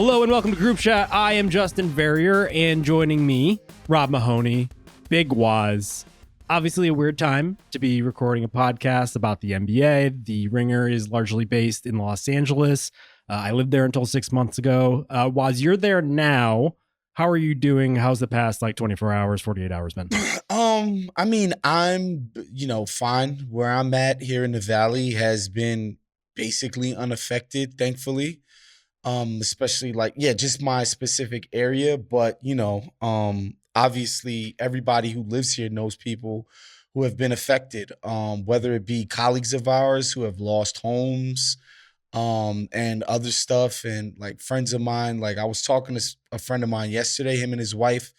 Hello and welcome to Group Chat. I am Justin Verrier, and joining me, Rob Mahoney, Big Waz. Obviously a weird time to be recording a podcast about the NBA. The Ringer is largely based in Los Angeles. I lived there until 6 months ago. Waz, you're there now. How are you doing? How's the past 24 hours, 48 hours been? I'm, fine. Where I'm at here in the Valley has been basically unaffected, thankfully. Especially just my specific area. But, obviously everybody who lives here knows people who have been affected, whether it be colleagues of ours who have lost homes, and other stuff. And friends of mine, I was talking to a friend of mine yesterday, him and his wife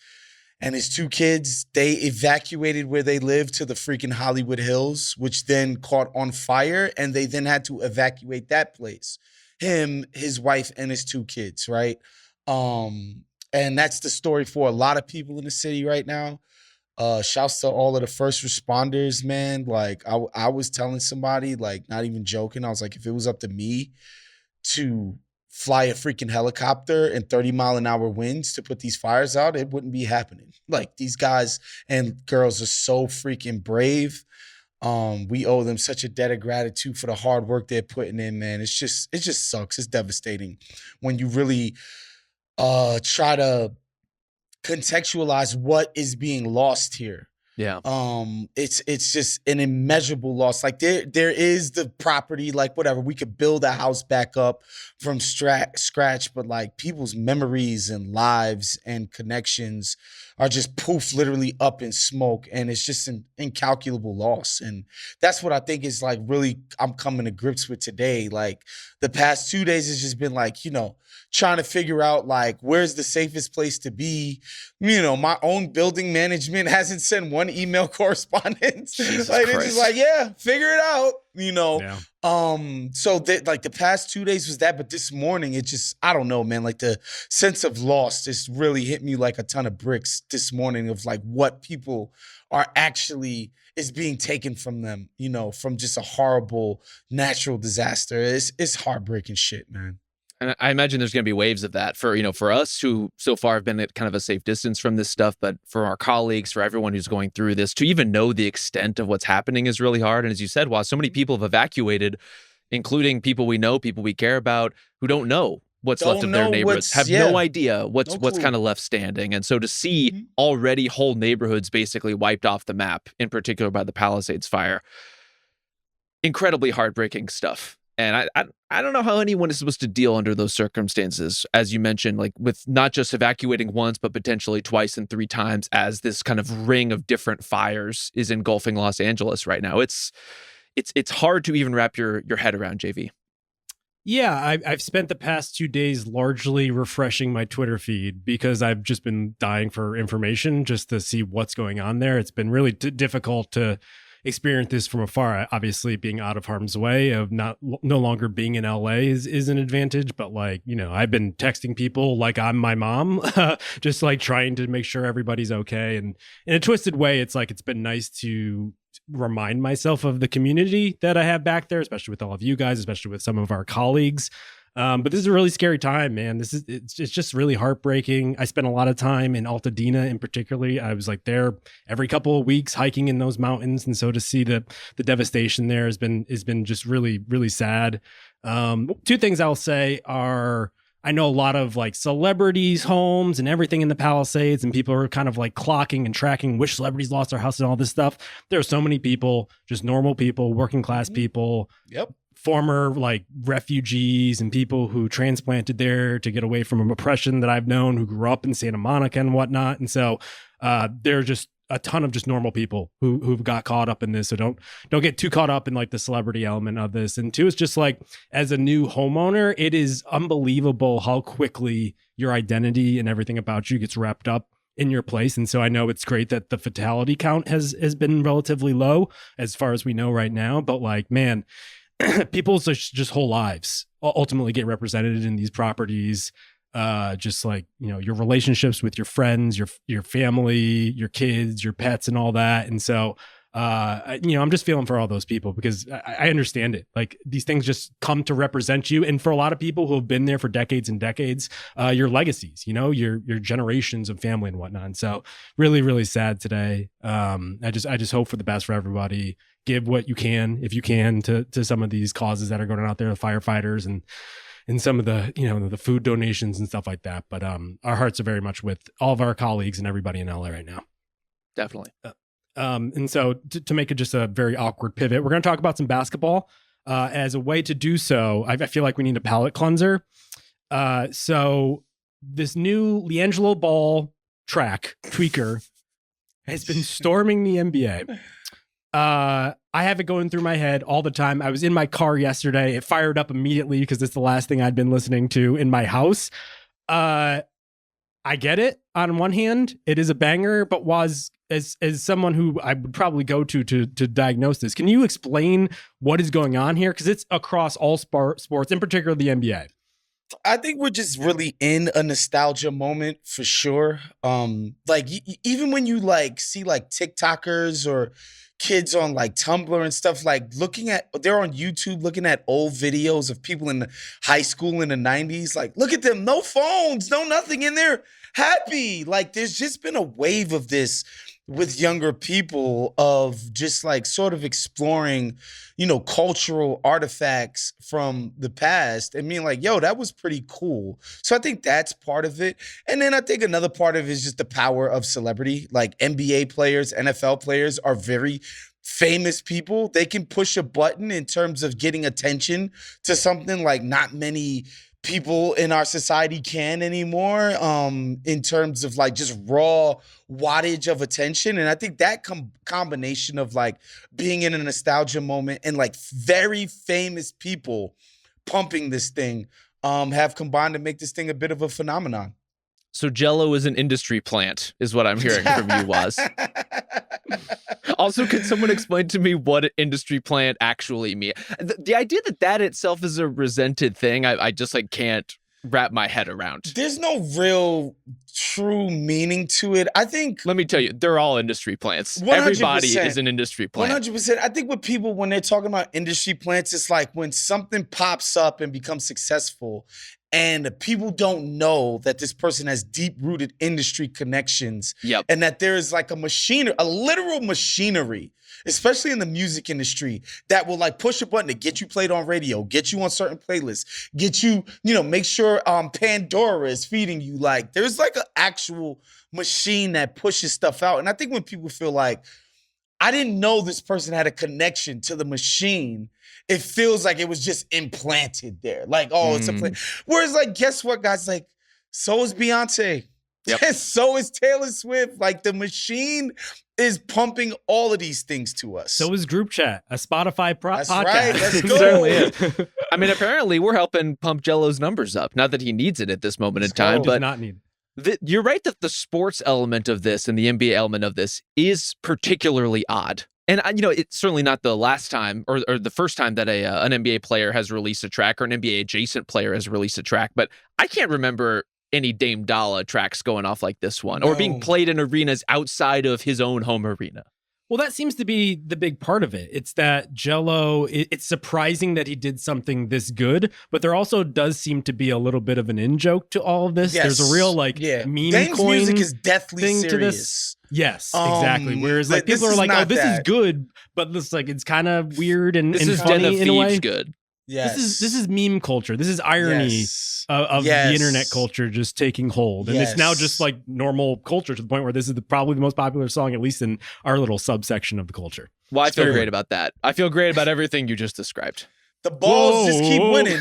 and his two kids, they evacuated where they live to the freaking Hollywood Hills, which then caught on fire. And they then had to evacuate that place. Him, his wife, and his two kids, right? And that's the story for a lot of people in the city right now. Shouts to all of the first responders, man. I was telling somebody, not even joking, I was like, if it was up to me to fly a freaking helicopter in 30-mile-an-hour winds to put these fires out, it wouldn't be happening. These guys and girls are so freaking brave. We owe them such a debt of gratitude for the hard work they're putting in, man. It just sucks. It's devastating when you really try to contextualize what is being lost here. Yeah. It's just an immeasurable loss. There is the property, whatever. We could build a house back up from scratch, but people's memories and lives and connections are just poof, literally up in smoke. And it's just an incalculable loss. And that's what I think is really I'm coming to grips with today. The past 2 days has just been trying to figure out where's the safest place to be. My own building management hasn't sent one email correspondence. It's just yeah, figure it out. Yeah. So the past 2 days was that, but this morning it just, I don't know, man. The sense of loss just really hit me like a ton of bricks this morning of what people are actually is being taken from them, from just a horrible natural disaster. It's heartbreaking shit, man. And I imagine there's going to be waves of that for us who so far have been at kind of a safe distance from this stuff. But for our colleagues, for everyone who's going through this, to even know the extent of what's happening is really hard. And as you said, while so many people have evacuated, including people we know, people we care about, who don't know what's left of their neighborhoods, have no idea what's kind of left standing. And so to see already whole neighborhoods basically wiped off the map, in particular by the Palisades fire, incredibly heartbreaking stuff. And I don't know how anyone is supposed to deal under those circumstances, as you mentioned, with not just evacuating once, but potentially twice and three times as this kind of ring of different fires is engulfing Los Angeles right now. It's hard to even wrap your head around, JV. Yeah, I've spent the past 2 days largely refreshing my Twitter feed because I've just been dying for information just to see what's going on there. It's been really difficult to experience this from afar. Obviously, being out of harm's way of no longer being in LA is an advantage. But I've been texting people like I'm my mom, just trying to make sure everybody's okay. And in a twisted way, it's it's been nice to remind myself of the community that I have back there, especially with all of you guys, especially with some of our colleagues. But this is a really scary time, man. It's just really heartbreaking. I spent a lot of time in Altadena in particular. I was there every couple of weeks hiking in those mountains. And so to see the devastation there has been just really, really sad. Two things I'll say are, I know a lot of celebrities' homes and everything in the Palisades, and people are kind of clocking and tracking which celebrities lost their house and all this stuff. There are so many people, just normal people, working class people. Yep. Former refugees and people who transplanted there to get away from oppression that I've known, who grew up in Santa Monica and whatnot. And so there are just a ton of just normal people who've got caught up in this. So don't get too caught up in the celebrity element of this. And two, it's just as a new homeowner, it is unbelievable how quickly your identity and everything about you gets wrapped up in your place. And so I know it's great that the fatality count has been relatively low as far as we know right now. But man, people's just whole lives ultimately get represented in these properties. Your relationships with your friends, your family, your kids, your pets, and all that. And so I'm just feeling for all those people because I understand it. Like these things just come to represent you. And for a lot of people who have been there for decades and decades, your legacies, your generations of family and whatnot. And so really, really sad today. I just hope for the best for everybody. Give what you can, if you can, to some of these causes that are going on out there, the firefighters and some of the, the food donations and stuff like that. But our hearts are very much with all of our colleagues and everybody in LA right now. Definitely. And so to make it just a very awkward pivot, we're going to talk about some basketball. As a way to do so, I feel like we need a palate cleanser. So this new LiAngelo Ball track, Tweaker, has been storming the NBA. I have it going through my head all the time. I was in my car yesterday. It fired up immediately because it's the last thing I'd been listening to in my house. I get it. On one hand, it is a banger, but as someone who I would probably go to diagnose this, can you explain what is going on here? Because it's across all sports, in particular the NBA. I think we're just really in a nostalgia moment for sure. Even when you see TikTokers or kids on Tumblr and stuff, they're on YouTube looking at old videos of people in high school in the 90s. Look at them, no phones, no nothing in there, happy. There's just been a wave of this with younger people of just sort of exploring, cultural artifacts from the past and being yo, that was pretty cool. So I think that's part of it. And then I think another part of it is just the power of celebrity. NBA players, NFL players are very famous people. They can push a button in terms of getting attention to something not many people in our society can anymore, in terms of just raw wattage of attention. And I think that combination of being in a nostalgia moment and very famous people pumping this thing have combined to make this thing a bit of a phenomenon. So Jell-O is an industry plant, is what I'm hearing from you, Woz. Also, could someone explain to me what an industry plant actually means? The idea that itself is a resented thing, I just can't wrap my head around. There's no real true meaning to it. I think. Let me tell you, they're all industry plants. 100%. Everybody is an industry plant. 100%. I think with people, when they're talking about industry plants, it's when something pops up and becomes successful and people don't know that this person has deep-rooted industry connections. Yep. And that there is a literal machinery, especially in the music industry, that will push a button to get you played on radio, get you on certain playlists, get you, make sure Pandora is feeding you. There's an actual machine that pushes stuff out. And I think when people feel I didn't know this person had a connection to the machine, it feels like it was just implanted there. It's a plant. Whereas guess what, guys? So is Beyonce. Yep. And so is Taylor Swift. The machine is pumping all of these things to us. So is Group Chat, a Spotify That's podcast. right. Let's go. It certainly is. I mean, apparently we're helping pump Jell-O's numbers up. Not that he needs it at this moment in time, but does not need. You're right that the sports element of this and the NBA element of this is particularly odd. And, it's certainly not the last time or the first time that an NBA player has released a track or an NBA adjacent player has released a track. But I can't remember any Dame Dalla tracks going off like this one or being played in arenas outside of his own home arena. Well, that seems to be the big part of it. It's that Jell-O, it's surprising that he did something this good, but there also does seem to be a little bit of an in-joke to all of this. Yes. There's a real meme Dame's coin music is deathly thing serious. To this. Yes, exactly. Whereas people are oh, this is good, but it's kind of weird and funny in a way. Good. Yes. This is meme culture. This is irony of the internet culture just taking hold. And it's now just normal culture to the point where this is probably the most popular song, at least in our little subsection of the culture. Well, I feel great about that. I feel great about everything you just described. The Bulls just keep winning.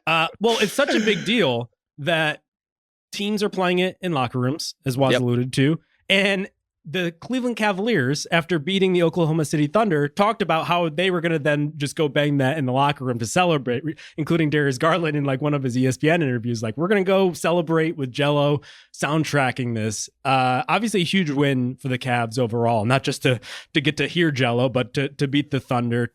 Well, it's such a big deal that teams are playing it in locker rooms, as Woz alluded to. And the Cleveland Cavaliers, after beating the Oklahoma City Thunder, talked about how they were going to then just go bang that in the locker room to celebrate, including Darius Garland in one of his ESPN interviews. We're going to go celebrate with Jell-O soundtracking this. Obviously a huge win for the Cavs overall, not just to get to hear Jell-O, but to beat the Thunder.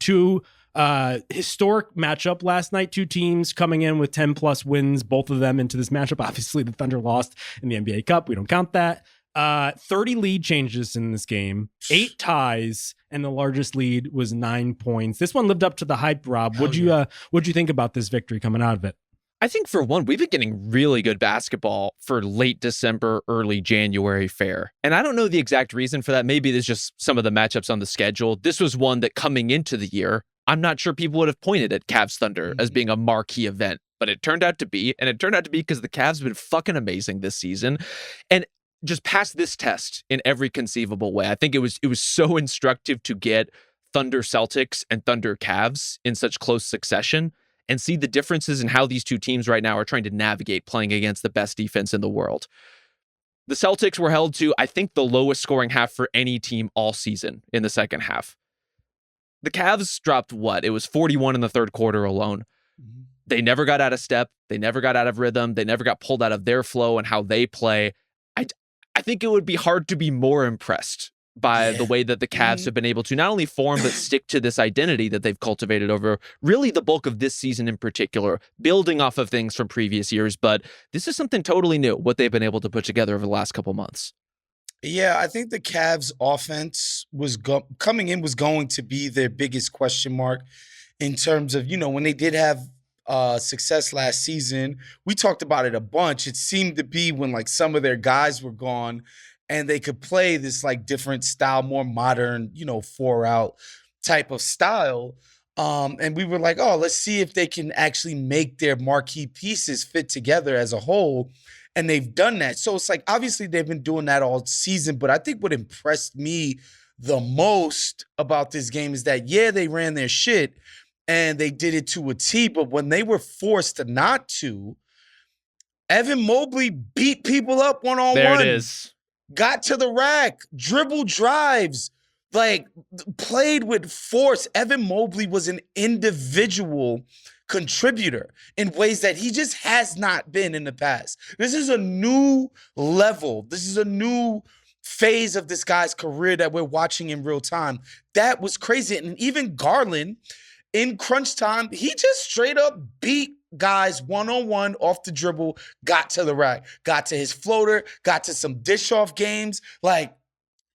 Historic matchup last night. Two teams coming in with 10 plus wins, both of them into this matchup. Obviously the Thunder lost in the NBA Cup. We don't count that. 30 lead changes in this game, 8 ties, and the largest lead was 9 points. This one lived up to the hype, Rob. What'd you think about this victory coming out of it? I think for one, we've been getting really good basketball for late December, early January fare. And I don't know the exact reason for that. Maybe there's just some of the matchups on the schedule. This was one that coming into the year, I'm not sure people would have pointed at Cavs Thunder as being a marquee event, but it turned out to be. And it turned out to be because the Cavs have been fucking amazing this season. And just passed this test in every conceivable way. I think it was so instructive to get Thunder Celtics and Thunder Cavs in such close succession and see the differences in how these two teams right now are trying to navigate playing against the best defense in the world. The Celtics were held to, I think, the lowest scoring half for any team all season in the second half. The Cavs dropped what? It was 41 in the third quarter alone. They never got out of step. They never got out of rhythm. They never got pulled out of their flow and how they play. I think it would be hard to be more impressed by the way that the Cavs have been able to not only form, but stick to this identity that they've cultivated over really the bulk of this season in particular, building off of things from previous years. But this is something totally new, what they've been able to put together over the last couple months. Yeah, I think the Cavs offense was coming in was going to be their biggest question mark in terms of, when they did have success last season. We talked about it a bunch. It seemed to be when like some of their guys were gone and they could play this like different style, more modern, 4-out type of style. And we were like, oh, let's see if they can actually make their marquee pieces fit together as a whole. And they've done that. So it's like, obviously they've been doing that all season. But I think what impressed me the most about this game is that, they ran their shit and they did it to a T. But when they were forced to not to, Evan Mobley beat people up one-on-one. There it is. Got to the rack, dribble drives, like played with force. Evan Mobley was an individual contributor in ways that he just has not been in the past. This is a new level. This is a new phase of this guy's career that we're watching in real time. That was crazy. And even Garland, in crunch time, he just straight up beat guys one-on-one off the dribble, got to the rack, got to his floater, got to some dish-off games. Like,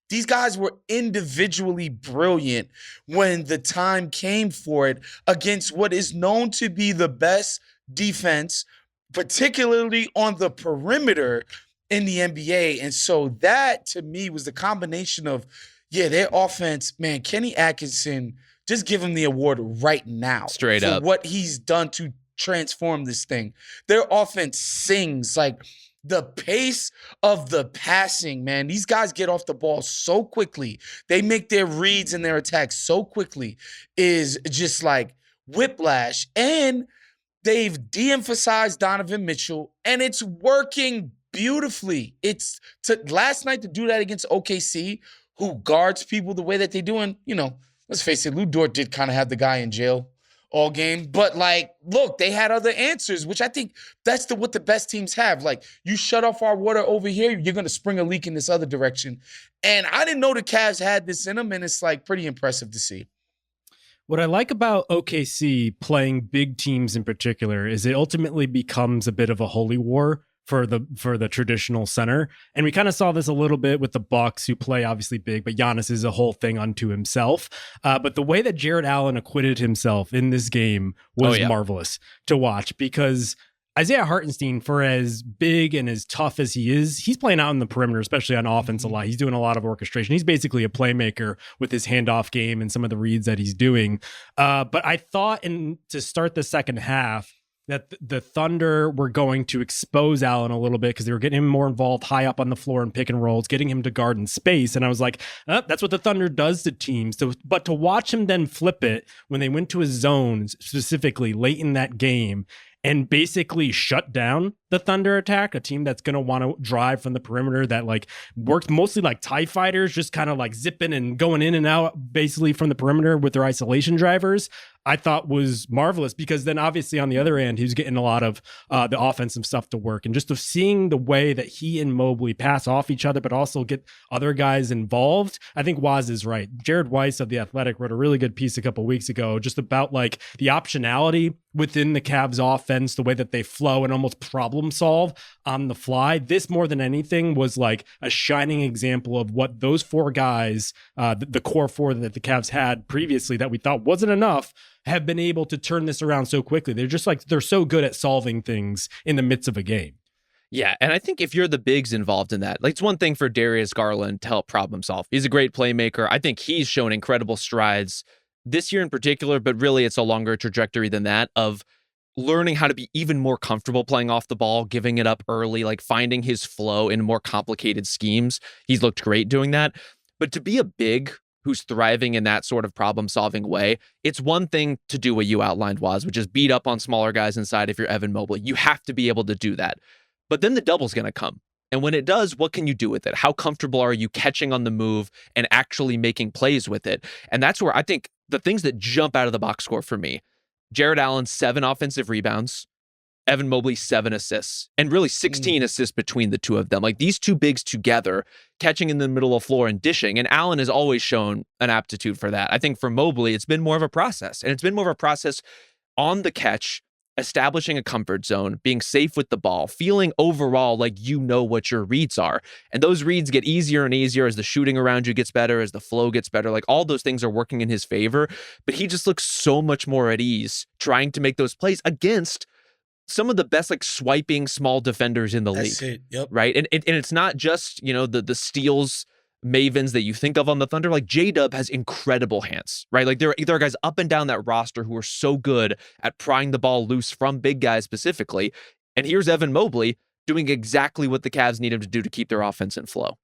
these guys were individually brilliant when the time came for it against what is known to be the best defense, particularly on the perimeter in the NBA. And so that, to me, was the combination of, their offense, man, Kenny Atkinson, just give him the award right now. Straight for up. what he's done to transform this thing. Their offense sings, like the pace of the passing, man. These guys get off the ball so quickly. They make their reads and their attacks so quickly is just like whiplash. And they've de-emphasized Donovan Mitchell, and it's working beautifully. It's last night to do that against OKC, who guards people the way that they do. And, let's face it, Lou Dort did kind of have the guy in jail all game. But, look, they had other answers, which I think that's what the best teams have. Like, you shut off our water over here, you're going to spring a leak in this other direction. And I didn't know the Cavs had this in them, and it's, pretty impressive to see. What I like about OKC playing big teams in particular is it ultimately becomes a bit of a holy war for the traditional center. And we kind of saw this a little bit with the Bucks, who play obviously big, but Giannis is a whole thing unto himself. But the way that Jared Allen acquitted himself in this game was marvelous to watch, because Isaiah Hartenstein, for as big and as tough as he is, he's playing out in the perimeter, especially on offense a lot. He's doing a lot of orchestration. He's basically a playmaker with his handoff game and some of the reads that he's doing. But I thought to start the second half, that the Thunder were going to expose Allen a little bit because they were getting him more involved high up on the floor in pick and rolls, getting him to guard in space. And I was like, that's what the Thunder does to teams. But to watch him then flip it when they went to his zone, specifically late in that game, and basically shut down the Thunder attack, a team that's going to want to drive from the perimeter, that works mostly like TIE fighters, just kind of zipping and going in and out basically from the perimeter with their isolation drivers. I thought was marvelous, because then obviously on the other end, he was getting a lot of the offensive stuff to work, and just of seeing the way that he and Mobley pass off each other, but also get other guys involved. I think Waz is right. Jared Weiss of The Athletic wrote a really good piece a couple weeks ago just about like the optionality within the Cavs offense, the way that they flow and almost problem solve on the fly. This more than anything was like a shining example of what those four guys, the core four that the Cavs had previously that we thought wasn't enough, have been able to turn this around so quickly. They're just like, they're so good at solving things in the midst of a game. Yeah, and I think if you're the bigs involved in that, like, it's one thing for Darius Garland to help problem solve. He's a great playmaker. I think he's shown incredible strides this year in particular, but really it's a longer trajectory than that of learning how to be even more comfortable playing off the ball, giving it up early, like finding his flow in more complicated schemes. He's looked great doing that. But to be a big who's thriving in that sort of problem-solving way, it's one thing to do what you outlined, Waz, which is beat up on smaller guys inside if you're Evan Mobley. You have to be able to do that. But then the double's going to come. And when it does, what can you do with it? How comfortable are you catching on the move and actually making plays with it? And that's where I think the things that jump out of the box score for me, Jared Allen, 7 offensive rebounds, Evan Mobley, 7 assists, and really 16 assists between the two of them. Like, these two bigs together, catching in the middle of the floor and dishing. And Allen has always shown an aptitude for that. I think for Mobley, it's been more of a process. And it's been more of a process on the catch, establishing a comfort zone, being safe with the ball, feeling overall like you know what your reads are. And those reads get easier and easier as the shooting around you gets better, as the flow gets better. Like, all those things are working in his favor. But he just looks so much more at ease trying to make those plays against some of the best, like, swiping small defenders in the league. That's it. Yep. Right. And it's not just, you know, the steals mavens that you think of on the Thunder. Like, J-Dub has incredible hands, right? Like, there are guys up and down that roster who are so good at prying the ball loose from big guys specifically. And here's Evan Mobley doing exactly what the Cavs need him to do to keep their offense in flow.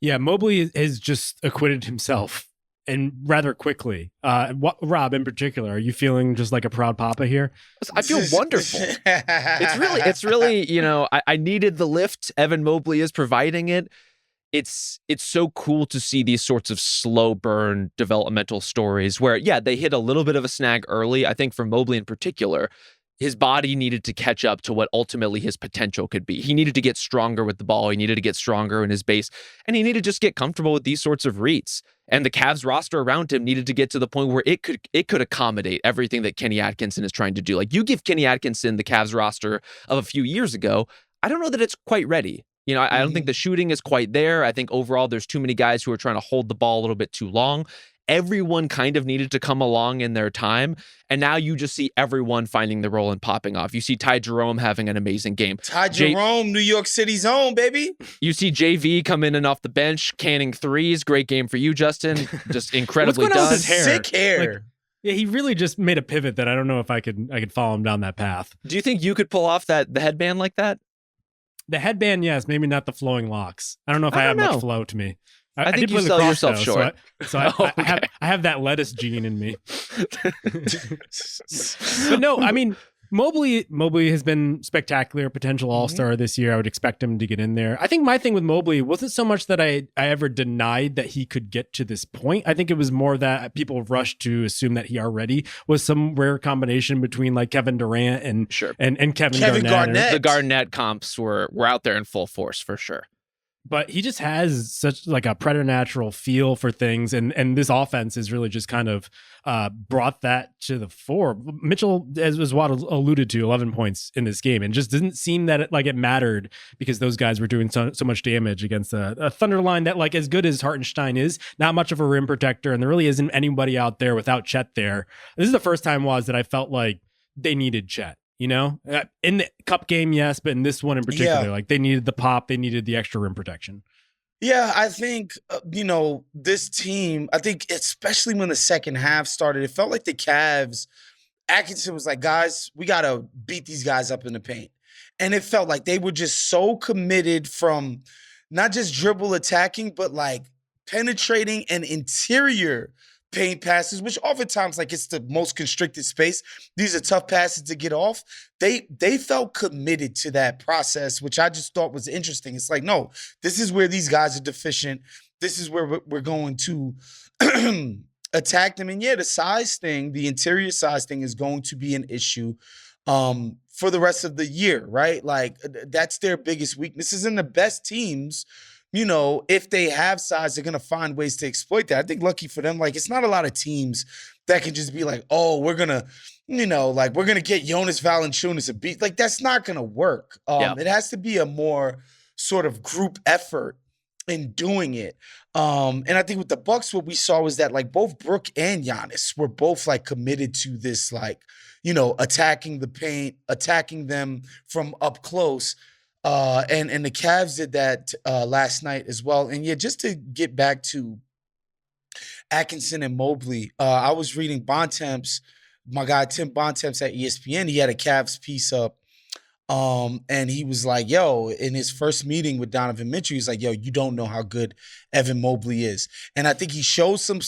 Yeah, Mobley has just acquitted himself, and rather quickly. Rob, in particular, are you feeling just like a proud papa here? I feel wonderful. It's really, you know, I needed the lift. Evan Mobley is providing it. It's so cool to see these sorts of slow burn developmental stories where, yeah, they hit a little bit of a snag early. I think for Mobley in particular, his body needed to catch up to what ultimately his potential could be. He needed to get stronger with the ball. He needed to get stronger in his base, and he needed to just get comfortable with these sorts of reads. And the Cavs roster around him needed to get to the point where it could accommodate everything that Kenny Atkinson is trying to do. Like, you give Kenny Atkinson the Cavs roster of a few years ago, I don't know that it's quite ready. You know, I don't think the shooting is quite there. I think overall there's too many guys who are trying to hold the ball a little bit too long. Everyone kind of needed to come along in their time. And now you just see everyone finding the role and popping off. You see Ty Jerome having an amazing game. Ty Jerome, New York City's own, baby. You see JV come in and off the bench, canning threes. Great game for you, Justin. Just incredibly What's going on done. with his hair? Sick hair. Like, yeah, he really just made a pivot that I don't know if I could follow him down that path. Do you think you could pull off the headband like that? The headband, yes, maybe not the flowing locks. I don't know if I have much flow to me. I think did you play sell lacrosse, yourself though, short. So I have that lettuce gene in me. But no, I mean, Mobley has been spectacular, potential all-star this year. I would expect him to get in there. I think my thing with Mobley wasn't so much that I ever denied that he could get to this point. I think it was more that people rushed to assume that he already was some rare combination between like Kevin Durant and Kevin Garnett. The Garnett comps were out there in full force for sure. But he just has such like a preternatural feel for things, and this offense has really just kind of brought that to the fore. Mitchell, as Watt alluded to, 11 points in this game, and just didn't seem that it mattered because those guys were doing so much damage against a Thunder line that, like, as good as Hartenstein is, not much of a rim protector, and there really isn't anybody out there without Chet there. This is the first time that I felt like they needed Chet. You know, in the cup game, yes, but in this one in particular, like, they needed the pop, they needed the extra rim protection. Yeah, I think, this team, I think especially when the second half started, it felt like the Cavs, Atkinson was like, guys, we got to beat these guys up in the paint. And it felt like they were just so committed from not just dribble attacking, but like penetrating and interior paint passes, which oftentimes, like, it's the most constricted space. These are tough passes to get off. They felt committed to that process, which I just thought was interesting. It's like, no, this is where these guys are deficient. This is where we're going to attack them. And yeah, the size thing, the interior size thing is going to be an issue for the rest of the year, right? Like that's their biggest weaknesses. And the best teams, if they have size, they're going to find ways to exploit that. I think lucky for them, like it's not a lot of teams that can just be like, oh, we're going to, we're going to get Jonas Valanciunas a beat. Like that's not going to work. It has to be a more sort of group effort in doing it. And I think with the Bucks, what we saw was that like both Brook and Giannis were both like committed to this, like, attacking the paint, attacking them from up close. And the Cavs did that last night as well. And yeah, just to get back to Atkinson and Mobley, I was reading Bontemps, my guy Tim Bontemps at ESPN. He had a Cavs piece up. And he was like, yo, in his first meeting with Donovan Mitchell, he's like, yo, you don't know how good Evan Mobley is. And I think he showed some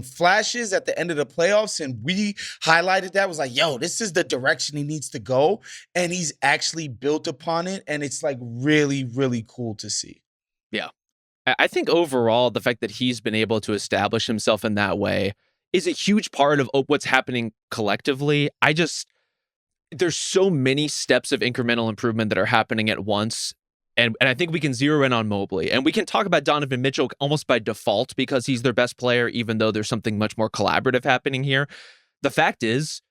flashes at the end of the playoffs, and we highlighted that, was like, yo, this is the direction he needs to go. And he's actually built upon it. And it's like really, really cool to see. Yeah. I think overall, the fact that he's been able to establish himself in that way is a huge part of what's happening collectively. There's so many steps of incremental improvement that are happening at once. And I think we can zero in on Mobley. And we can talk about Donovan Mitchell almost by default because he's their best player, even though there's something much more collaborative happening here. The fact is,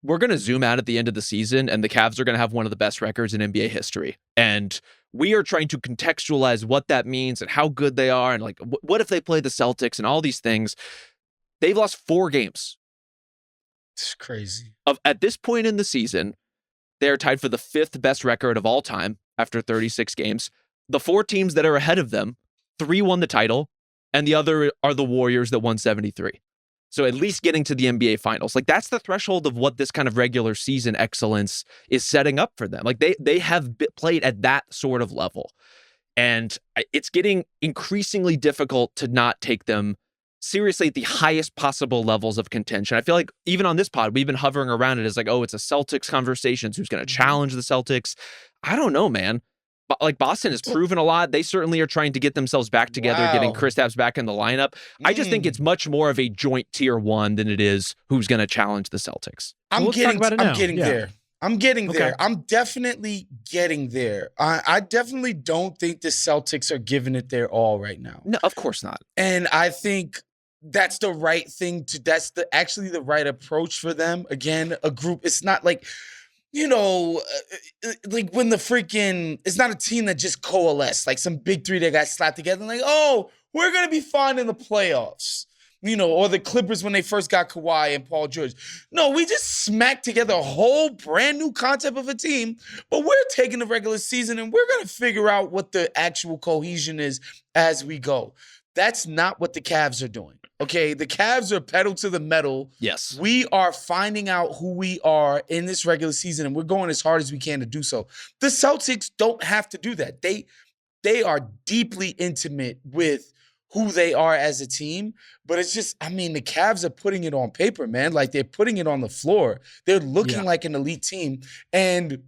we're going to zoom out at the end of the season, and the Cavs are going to have one of the best records in NBA history. And we are trying to contextualize what that means and how good they are. And like, what if they play the Celtics and all these things? They've lost 4 games. It's crazy. At this point in the season, they're tied for the 5th best record of all time after 36 games. The 4 teams that are ahead of them, 3 won the title, and the other are the Warriors that won 73. So at least getting to the NBA Finals. Like that's the threshold of what this kind of regular season excellence is setting up for them. Like they have played at that sort of level. And it's getting increasingly difficult to not take them seriously at the highest possible levels of contention. I feel like even on this pod, we've been hovering around it as like, oh, it's a Celtics conversation. Who's going to challenge the Celtics? I don't know, man. But like Boston has proven a lot. They certainly are trying to get themselves back together, getting Kristaps back in the lineup. I just think it's much more of a joint tier 1 than it is who's going to challenge the Celtics. I'm getting there. I'm definitely getting there. I definitely don't think the Celtics are giving it their all right now. No, of course not. And I think that's the right thing that's actually the right approach for them. Again, a group, it's not like, like when it's not a team that just coalesced, like some big 3 that got slapped together and like, oh, we're going to be fine in the playoffs. Or the Clippers when they first got Kawhi and Paul George. No, we just smacked together a whole brand new concept of a team, but we're taking the regular season and we're going to figure out what the actual cohesion is as we go. That's not what the Cavs are doing. Okay, the Cavs are pedal to the metal. Yes. We are finding out who we are in this regular season, and we're going as hard as we can to do so. The Celtics don't have to do that. They are deeply intimate with who they are as a team, but it's just, the Cavs are putting it on paper, man. Like they're putting it on the floor. They're looking like an elite team. And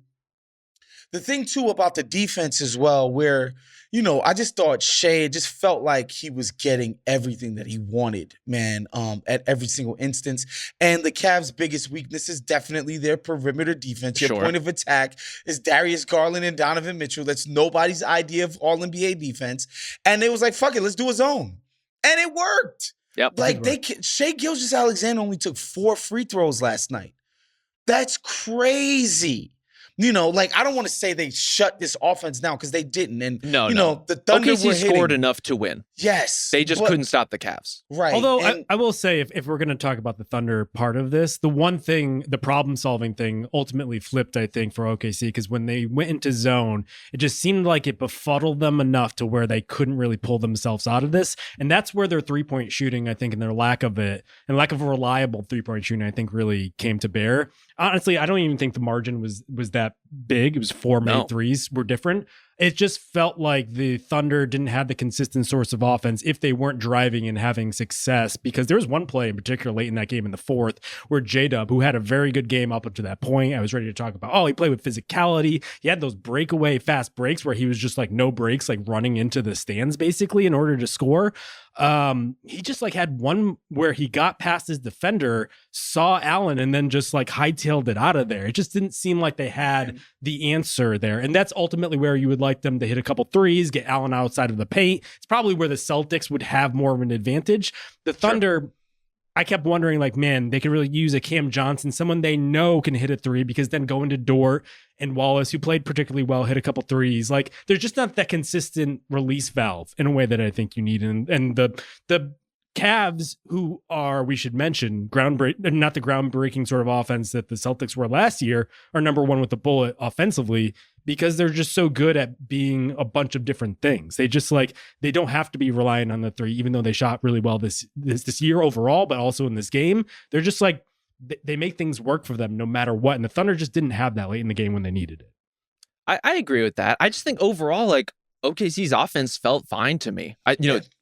the thing too about the defense as well, where, I just thought Shea just felt like he was getting everything that he wanted, man, at every single instance. And the Cavs' biggest weakness is definitely their perimeter defense. Your point of attack is Darius Garland and Donovan Mitchell. That's nobody's idea of all-NBA defense. And it was like, fuck it, let's do a zone. And it worked. Yep. Like Shea Gilgeous-Alexander only took 4 free throws last night. That's crazy. I don't want to say they shut this offense down because they didn't. And, no. The Thunder OKC were hitting. Scored enough to win. Yes. They just couldn't stop the Cavs. Right. Although I will say, if we're going to talk about the Thunder part of this, the one thing, the problem-solving thing ultimately flipped, I think, for OKC, because when they went into zone, it just seemed like it befuddled them enough to where they couldn't really pull themselves out of this. And that's where their three-point shooting, I think, and their lack of it, and lack of reliable three-point shooting, I think, really came to bear. Honestly, I don't even think the margin was that big. It was 4 made threes were different. It just felt like the Thunder didn't have the consistent source of offense if they weren't driving and having success, because there was one play in particular late in that game in the fourth where J-Dub, who had a very good game up to that point, I was ready to talk about, he played with physicality. He had those breakaway fast breaks where he was just like no breaks, like running into the stands basically in order to score. He just like had one where he got past his defender, saw Allen, and then just like hightailed it out of there. It just didn't seem like they had the answer there. And that's ultimately where you would like them to hit a couple threes, get Allen outside of the paint. It's probably where the Celtics would have more of an advantage. The Thunder, I kept wondering, like, man, they could really use a Cam Johnson, someone they know can hit a three, because then go into Dort and Wallace, who played particularly well, hit a couple threes. Like, there's just not that consistent release valve in a way that I think you need. And the Cavs, who are, we should mention, not the groundbreaking sort of offense that the Celtics were last year, are number one with the bullet offensively, because they're just so good at being a bunch of different things. They just like, they don't have to be relying on the three, even though they shot really well this year overall, but also in this game. They're just like, they make things work for them no matter what. And the Thunder just didn't have that late in the game when they needed it. I agree with that. I just think overall, like, OKC's offense felt fine to me.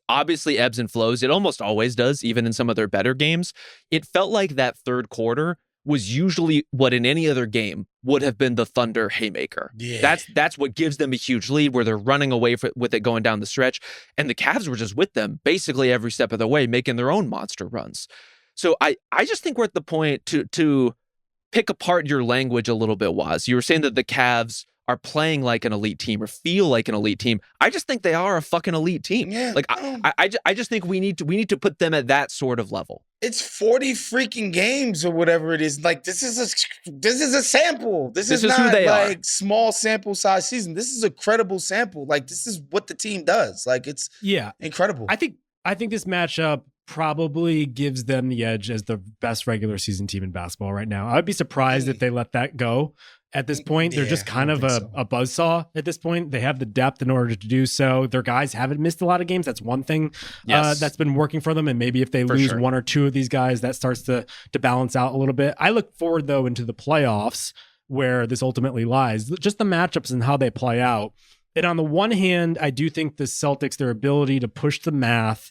Obviously ebbs and flows. It almost always does, even in some of their better games. It felt like that third quarter was usually what in any other game would have been the Thunder haymaker. Yeah. That's what gives them a huge lead, where they're running away with it going down the stretch. And the Cavs were just with them basically every step of the way, making their own monster runs. So I just think we're at the point to pick apart your language a little bit, Woz. You were saying that the Cavs are playing like an elite team or feel like an elite team. I just think they are a fucking elite team. Yeah, like I just think we need to put them at that sort of level. It's 40 freaking games or whatever it is. Like, this is a sample. This is not who they like are. Small sample size season. This is a credible sample. Like, this is what the team does. Like, it's incredible. I think this matchup probably gives them the edge as the best regular season team in basketball right now. I'd be surprised if they let that go at this point. They're just kind of a buzzsaw at this point. They have the depth in order to do so. Their guys haven't missed a lot of games. That's one thing that's been working for them. And maybe if they lose one or two of these guys, that starts to balance out a little bit. I look forward, though, into the playoffs, where this ultimately lies. Just the matchups and how they play out. And on the one hand, I do think the Celtics, their ability to push the math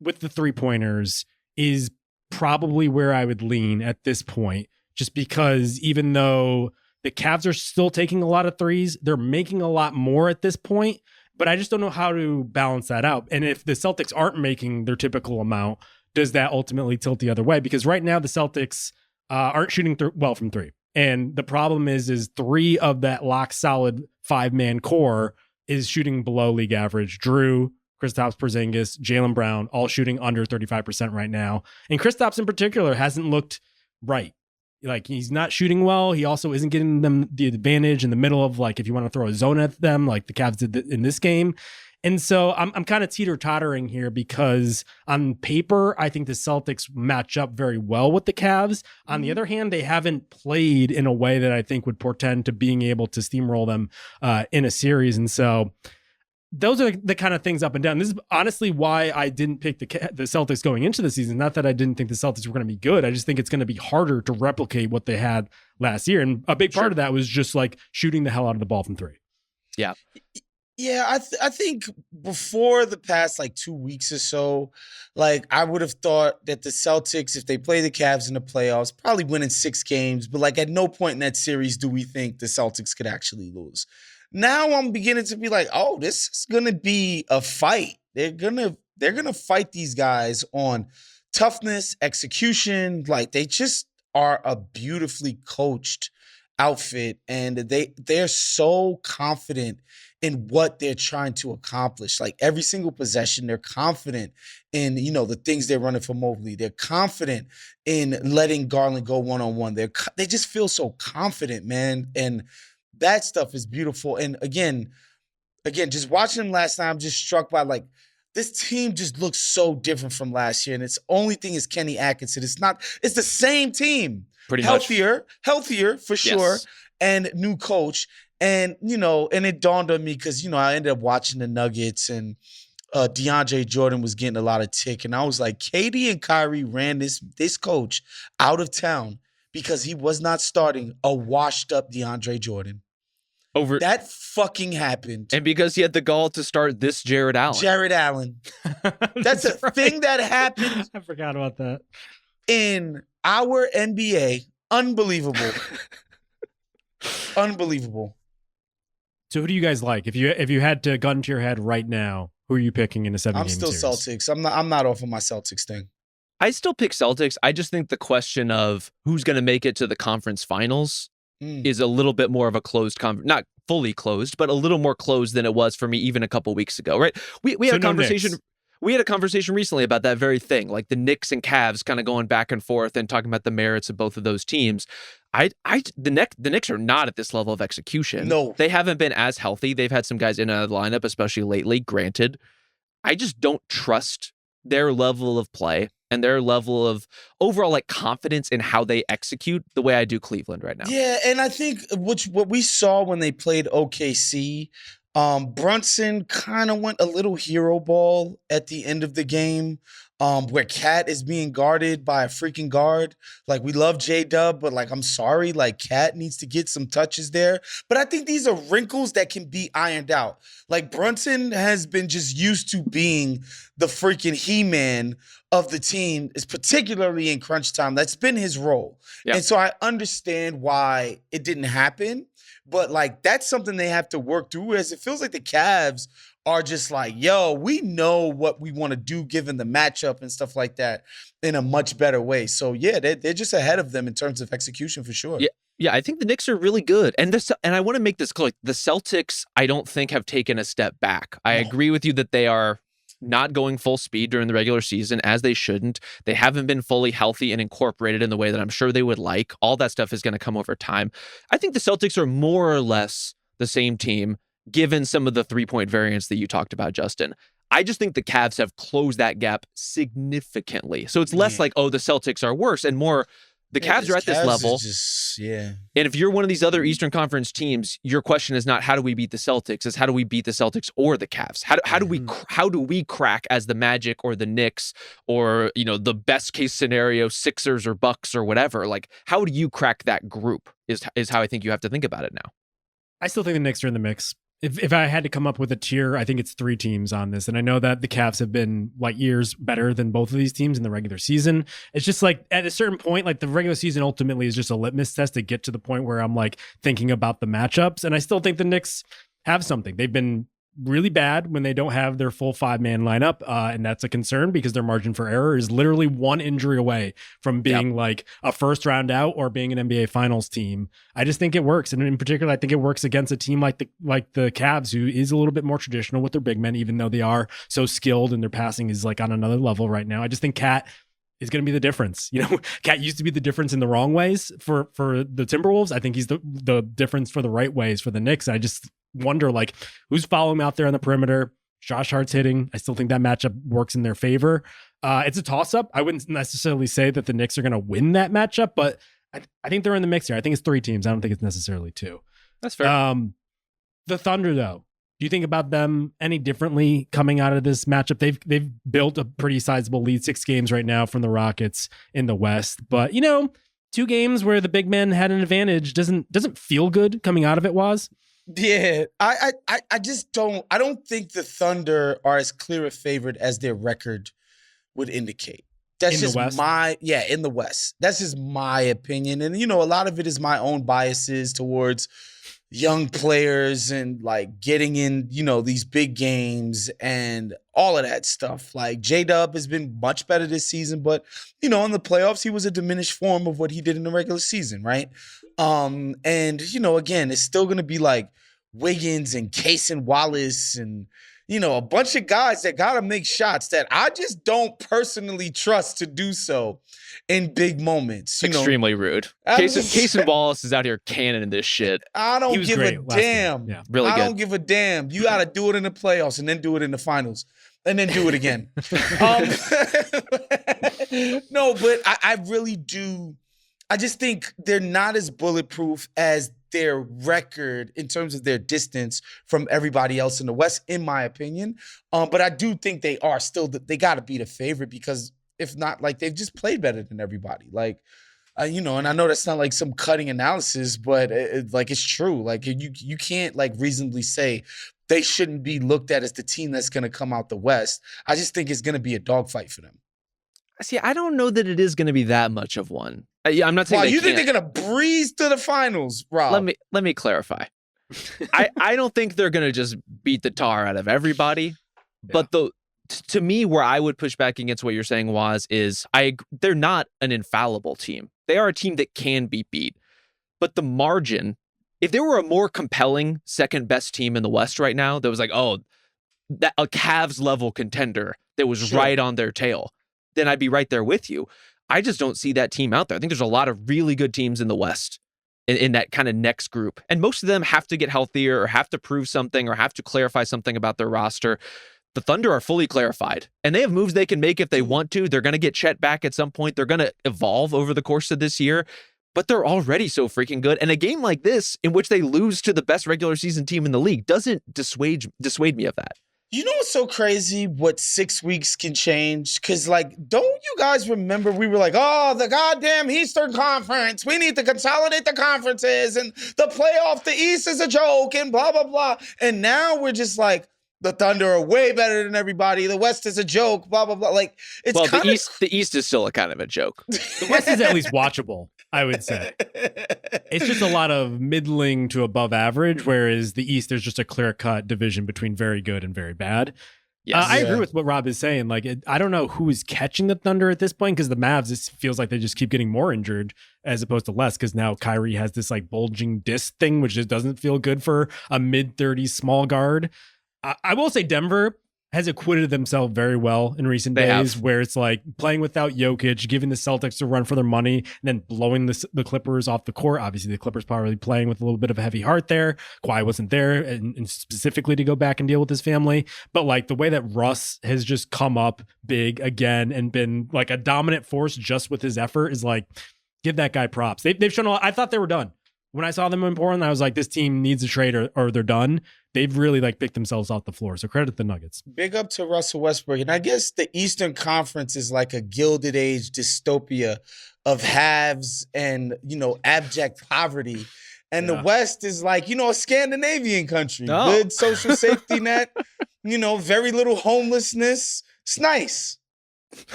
with the three-pointers is probably where I would lean at this point, just because even though the Cavs are still taking a lot of threes, they're making a lot more at this point, but I just don't know how to balance that out. And if the Celtics aren't making their typical amount, does that ultimately tilt the other way? Because right now the Celtics aren't shooting well from three. And the problem is three of that lock solid 5-man core is shooting below league average. Drew, Kristaps Porzingis, Jaylen Brown, all shooting under 35% right now. And Kristaps in particular hasn't looked right. Like, he's not shooting well. He also isn't getting them the advantage in the middle of, like, if you want to throw a zone at them, like the Cavs did in this game. And so I'm kind of teeter-tottering here, because on paper, I think the Celtics match up very well with the Cavs. On the other hand, they haven't played in a way that I think would portend to being able to steamroll them in a series. And so those are the kind of things up and down. This is honestly why I didn't pick the Celtics going into the season. Not that I didn't think the Celtics were going to be good. I just think it's going to be harder to replicate what they had last year. And a big part of that was just like shooting the hell out of the ball from three. Yeah. Yeah, I think before the past like 2 weeks or so, like, I would have thought that the Celtics, if they play the Cavs in the playoffs, probably winning 6 games. But like, at no point in that series do we think the Celtics could actually lose. Now I'm beginning to be like, oh, this is gonna be a fight. They're gonna fight these guys on toughness, execution. Like, they just are a beautifully coached outfit, and they're so confident in what they're trying to accomplish. Like, every single possession, they're confident in, the things they're running for Mobley. They're confident in letting Garland go one-on-one. They just feel so confident, man. And that stuff is beautiful. And again, just watching them last night, I'm just struck by, like, this team just looks so different from last year. And its only thing is Kenny Atkinson. It's the same team. Pretty healthier for sure. Yes. And new coach. And, and it dawned on me because, I ended up watching the Nuggets, and DeAndre Jordan was getting a lot of tick. And I was like, KD and Kyrie ran this coach out of town because he was not starting a washed up DeAndre Jordan. Over That fucking happened. and because he had the gall to start this Jared Allen. Jared Allen. That's a thing that happened I forgot about that. in our NBA. Unbelievable. Unbelievable. So who do you guys like? If you had to gun to your head right now, who are you picking in a 7-game I'm still series? Celtics. I'm not off of my Celtics thing. I still pick Celtics. I just think the question of who's going to make it to the conference finals is a little bit more of a closed not fully closed, but a little more closed than it was for me even a couple weeks ago, right? We had a conversation. Knicks. We had a conversation recently about that very thing, like the Knicks and Cavs kind of going back and forth and talking about the merits of both of those teams. The Knicks are not at this level of execution. No. They haven't been as healthy. They've had some guys in and out of the lineup, especially lately, granted. I just don't trust their level of play and their level of overall like confidence in how they execute the way I do Cleveland right now. Yeah, and I think what we saw when they played OKC, Brunson kind of went a little hero ball at the end of the game, where Cat is being guarded by a freaking guard. Like, we love J-Dub, but like, I'm sorry, like Cat needs to get some touches there. But I think these are wrinkles that can be ironed out. Like, Brunson has been just used to being the freaking He-Man of the team, is particularly in crunch time. That's been his role. Yeah. And so I understand why it didn't happen. But, like, that's something they have to work through, as it feels like the Cavs are just like, yo, we know what we want to do given the matchup and stuff like that in a much better way. So, yeah, they're just ahead of them in terms of execution for sure. Yeah, I think the Knicks are really good. And I want to make this clear. The Celtics, I don't think, have taken a step back. I agree with you that they are not going full speed during the regular season, as they shouldn't. They haven't been fully healthy and incorporated in the way that I'm sure they would like. All that stuff is going to come over time. I think the Celtics are more or less the same team, given some of the three-point variance that you talked about, Justin. I just think the Cavs have closed that gap significantly. So it's less like, oh, the Celtics are worse, and more, the Cavs are at this level. And if you're one of these other Eastern Conference teams, your question is not how do we beat the Celtics, it's how do we beat the Celtics or the Cavs? How do we crack as the Magic or the Knicks or, you know, the best case scenario Sixers or Bucks or whatever? Like, how do you crack that group is how I think you have to think about it now. I still think the Knicks are in the mix. If I had to come up with a tier, I think it's 3 teams on this. And I know that the Cavs have been light years better than both of these teams in the regular season. It's just like at a certain point, like the regular season ultimately is just a litmus test to get to the point where I'm like thinking about the matchups. And I still think the Knicks have something. They've been really bad when they don't have their full 5-man lineup. And that's a concern because their margin for error is literally one injury away from being like a first round out or being an NBA finals team. I just think it works. And in particular, I think it works against a team like the Cavs, who is a little bit more traditional with their big men, even though they are so skilled and their passing is like on another level right now. I just think Cat is going to be the difference. You know, Cat used to be the difference in the wrong ways for the Timberwolves. I think he's the difference for the right ways for the Knicks. I just wonder, like, who's following him out there on the perimeter. Josh Hart's hitting. I still think that matchup works in their favor. It's a toss-up. I wouldn't necessarily say that the Knicks are going to win that matchup, but I think they're in the mix here. I think it's 3 teams. I don't think it's necessarily 2. That's fair. The Thunder, though, do you think about them any differently coming out of this matchup? They've built a pretty sizable lead, 6 games right now from the Rockets in the West, but, you know, 2 games where the big men had an advantage doesn't feel good coming out of it, Woz. Yeah, I just don't. I don't think the Thunder are as clear a favorite as their record would indicate. That's just in the West. That's just my opinion, and you know, a lot of it is my own biases towards young players and like getting in, you know, these big games and all of that stuff. Like J-Dub has been much better this season, but you know, in the playoffs, he was a diminished form of what he did in the regular season, right? And you know, again, it's still gonna be like Wiggins and Case and Wallace and, you know, a bunch of guys that gotta make shots that I just don't personally trust to do so in big moments. Extremely rude. Case and Wallace is out here cannoning this shit. I don't give a damn. Yeah. Really good. I don't give a damn. You gotta do it in the playoffs and then do it in the finals. And then do it again. No, but I really do. I just think they're not as bulletproof as their record in terms of their distance from everybody else in the West, in my opinion. But I do think they are still, they got to be the favorite because if not, like, they've just played better than everybody. Like, and I know that's not like some cutting analysis, but it's true. Like you can't like reasonably say they shouldn't be looked at as the team that's going to come out the West. I just think it's going to be a dogfight for them. See, I don't know that it is going to be that much of one. I'm not saying Wow, you think they're going to breeze to the finals, Rob? Let me clarify. I don't think they're going to just beat the tar out of everybody. Yeah. But to me, where I would push back against what you're saying, Woz, is they're not an infallible team. They are a team that can be beat. But the margin, if there were a more compelling second best team in the West right now, that was like, that a Cavs level contender that was right on their tail, then I'd be right there with you. I just don't see that team out there. I think there's a lot of really good teams in the West in that kind of next group. And most of them have to get healthier or have to prove something or have to clarify something about their roster. The Thunder are fully clarified, and they have moves they can make if they want to. They're going to get Chet back at some point. They're going to evolve over the course of this year, but they're already so freaking good. And a game like this, in which they lose to the best regular season team in the league, doesn't dissuade me of that. You know what's so crazy? What 6 weeks can change? Because, don't you guys remember we were like, the goddamn Eastern Conference. We need to consolidate the conferences, and the playoff, the East is a joke, and blah, blah, blah. And now we're just like, the Thunder are way better than everybody. The West is a joke, blah, blah, blah. The East is still a kind of a joke. The West is at least watchable, I would say. It's just a lot of middling to above average, whereas the East, there's just a clear-cut division between very good and very bad. Yes. I agree with what Rob is saying. I don't know who is catching the Thunder at this point, because the Mavs, it feels like they just keep getting more injured as opposed to less, because now Kyrie has this bulging disc thing, which just doesn't feel good for a mid-30s small guard. I will say Denver has acquitted themselves very well in recent days, where it's playing without Jokic, giving the Celtics a run for their money, and then blowing the Clippers off the court. Obviously, the Clippers probably playing with a little bit of a heavy heart there. Kawhi wasn't there, and specifically to go back and deal with his family. But the way that Russ has just come up big again and been a dominant force just with his effort is give that guy props. They've shown a lot. I thought they were done. When I saw them in Portland, I was like, this team needs a trade or they're done. They've really picked themselves off the floor. So credit the Nuggets. Big up to Russell Westbrook. And I guess the Eastern Conference is like a Gilded Age dystopia of haves and, abject poverty. And the West is a Scandinavian country. Oh. Good social safety net, very little homelessness. It's nice.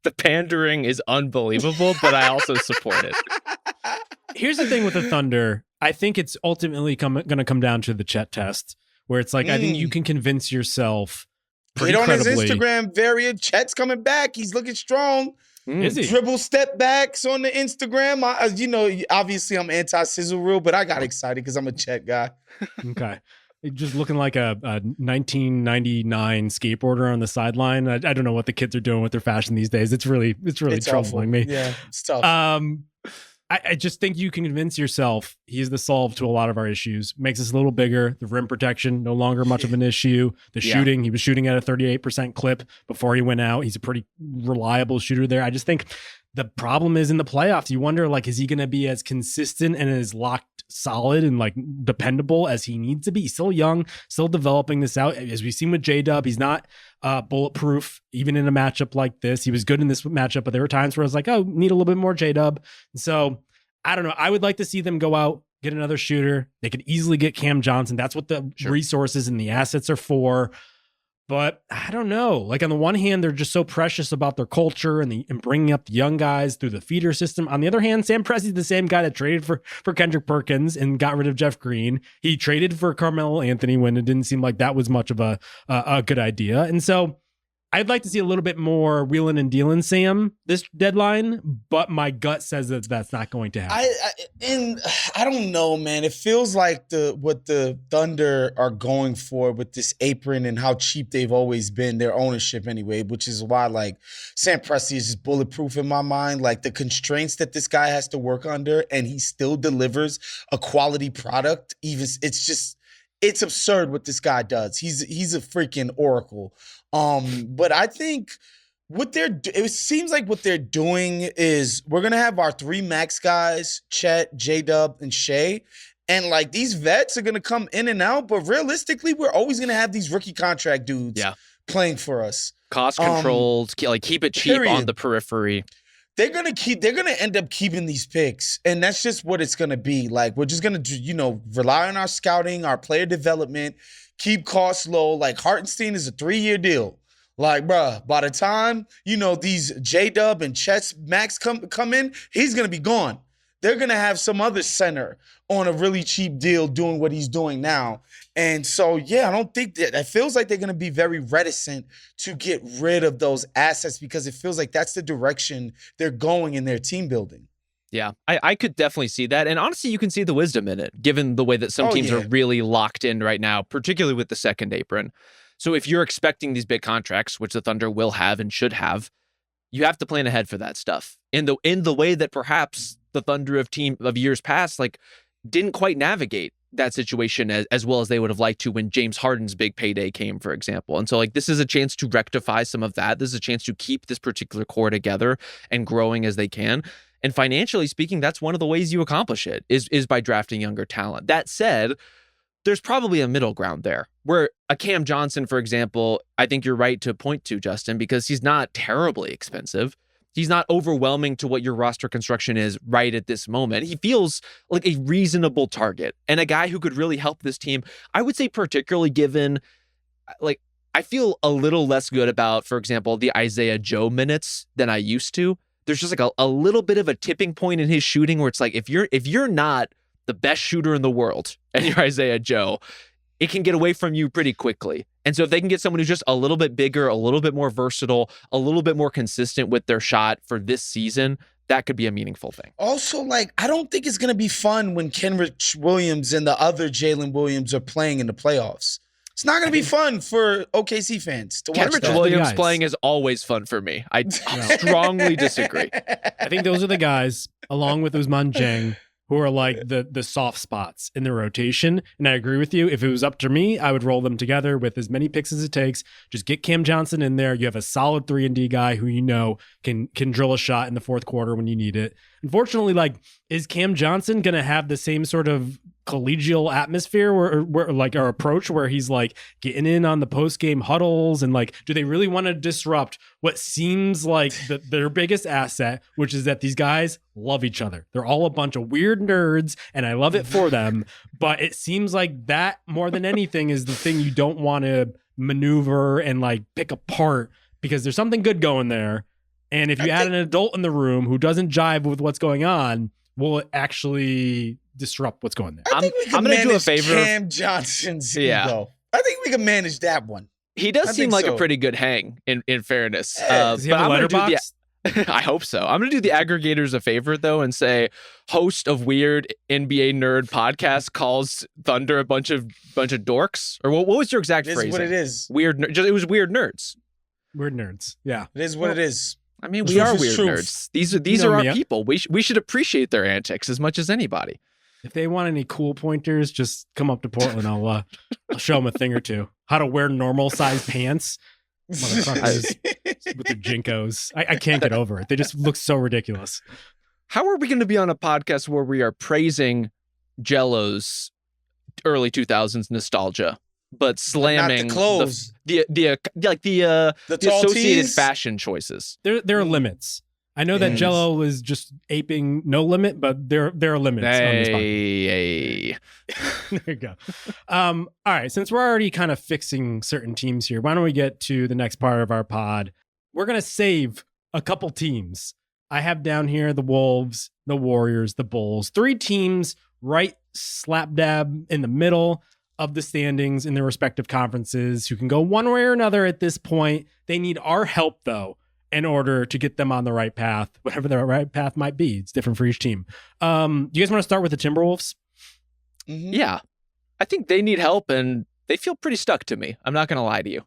The pandering is unbelievable, but I also support it. Here's the thing with the Thunder. I think it's ultimately going to come down to the Chet test, where it's I think you can convince yourself pretty credibly. On his Instagram, Verrier, Chet's coming back. He's looking strong. Is he? Dribble step backs on the Instagram. Obviously I'm anti-sizzle reel, but I got excited because I'm a Chet guy. Okay. Just looking like a 1999 skateboarder on the sideline. I don't know what the kids are doing with their fashion these days. It's really troubling me. Yeah, it's tough. I just think you can convince yourself he's the solve to a lot of our issues. Makes us a little bigger. The rim protection, no longer much of an issue. The shooting, he was shooting at a 38% clip before he went out. He's a pretty reliable shooter there. I just think the problem is in the playoffs. You wonder, is he going to be as consistent and as locked solid and dependable as he needs to be? He's still young, still developing this out. As we've seen with J-Dub, he's not bulletproof, even in a matchup like this. He was good in this matchup, but there were times where I was like, need a little bit more J-Dub. So I don't know. I would like to see them go out, get another shooter. They could easily get Cam Johnson. That's what the resources and the assets are for. But I don't know. On the one hand, they're just so precious about their culture and bringing up the young guys through the feeder system. On the other hand, Sam Presti's the same guy that traded for Kendrick Perkins and got rid of Jeff Green. He traded for Carmelo Anthony when it didn't seem like that was much of a good idea. And so I'd like to see a little bit more wheeling and dealing Sam this deadline, but my gut says that that's not going to happen. I don't know, man. It feels like what the Thunder are going for with this apron and how cheap they've always been, their ownership anyway, which is why Sam Presti is just bulletproof in my mind. The constraints that this guy has to work under, and he still delivers a quality product. It's absurd what this guy does. He's a freaking oracle. But I think it seems like what they're doing is we're going to have our three max guys, Chet, J-Dub, and Shea. And these vets are going to come in and out, but realistically, we're always going to have these rookie contract dudes playing for us. Cost controlled, keep it cheap on the periphery. they're gonna end up keeping these picks, and that's just what it's gonna be. Like, we're just gonna rely on our scouting, our player development, keep costs low. Like, Hartenstein is a 3-year deal. Like, bruh, by the time these J-Dub and Chess Max come in, he's gonna be gone. They're gonna have some other center on a really cheap deal doing what he's doing now. And so, yeah, I don't think that it feels like they're going to be very reticent to get rid of those assets because it feels like that's the direction they're going in their team building. Yeah, I could definitely see that. And honestly, you can see the wisdom in it, given the way that some teams are really locked in right now, particularly with the second apron. So if you're expecting these big contracts, which the Thunder will have and should have, you have to plan ahead for that stuff in the way that perhaps the Thunder of years past, like, didn't quite navigate that situation as well as they would have liked to when James Harden's big payday came, for example. And so, like, this is a chance to rectify some of that. This is a chance to keep this particular core together and growing as they can. And financially speaking, that's one of the ways you accomplish it is by drafting younger talent. That said, there's probably a middle ground there where a Cam Johnson, for example, I think you're right to point to, Justin, because he's not terribly expensive. He's not overwhelming to what your roster construction is right at this moment. He feels like a reasonable target and a guy who could really help this team. I would say particularly given, like, I feel a little less good about, for example, the Isaiah Joe minutes than I used to. There's just like a little bit of a tipping point in his shooting where it's like, if you're not the best shooter in the world and you're Isaiah Joe, it can get away from you pretty quickly. And so if they can get someone who's just a little bit bigger, a little bit more versatile, a little bit more consistent with their shot for this season, that could be a meaningful thing. Also, like, I don't think it's going to be fun when Kenrich Williams and the other Jalen Williams are playing in the playoffs. It's not going to be fun for OKC fans to watch Kenrich that. Williams playing is always fun for me. I strongly disagree. I think those are the guys, along with Ousmane Dieng, who are like the soft spots in the rotation. And I agree with you. If it was up to me, I would roll them together with as many picks as it takes. Just get Cam Johnson in there. You have a solid 3-and-D guy who can drill a shot in the fourth quarter when you need it. Unfortunately, like, is Cam Johnson going to have the same sort of collegial atmosphere or approach where he's like getting in on the post-game huddles, and like, do they really want to disrupt what seems like their biggest asset, which is that these guys love each other? They're all a bunch of weird nerds, and I love it for them, but it seems like that more than anything is the thing you don't want to maneuver and like pick apart, because there's something good going there. And if you add an adult in the room who doesn't jive with what's going on, will it actually disrupt what's going there? I think we can manage do a favor. Cam Johnson's ego. I think we can manage that one. He does seem like a pretty good hang, in fairness. Does he have a letterbox? I hope so. I'm going to do the aggregators a favor, though, and say host of weird NBA nerd podcast calls Thunder a bunch of dorks. Or what was your exact phrase? What it is. It was weird nerds. Weird nerds. Yeah. It is what it is. I mean, we are weird nerds. These are our people. We should appreciate their antics as much as anybody. If they want any cool pointers, just come up to Portland. I'll show them a thing or two. How to wear normal size pants. Motherfuckers with the Jinkos. I can't get over it. They just look so ridiculous. How are we going to be on a podcast where we are praising Jello's early 2000s nostalgia, but slamming the clothes, the associated tees? fashion choices? There are limits. I know that Jello was just aping No Limit, but there are limits on this podcast. There you go. All right, since we're already kind of fixing certain teams here, why don't we get to the next part of our pod? We're going to save a couple teams. I have down here the Wolves, the Warriors, the Bulls. 3 teams right slap dab in the middle of the standings in their respective conferences who can go one way or another at this point. They need our help, though, in order to get them on the right path, whatever the right path might be. It's different for each team. Do you guys want to start with the Timberwolves? Mm-hmm. Yeah. I think they need help, and they feel pretty stuck to me. I'm not going to lie to you.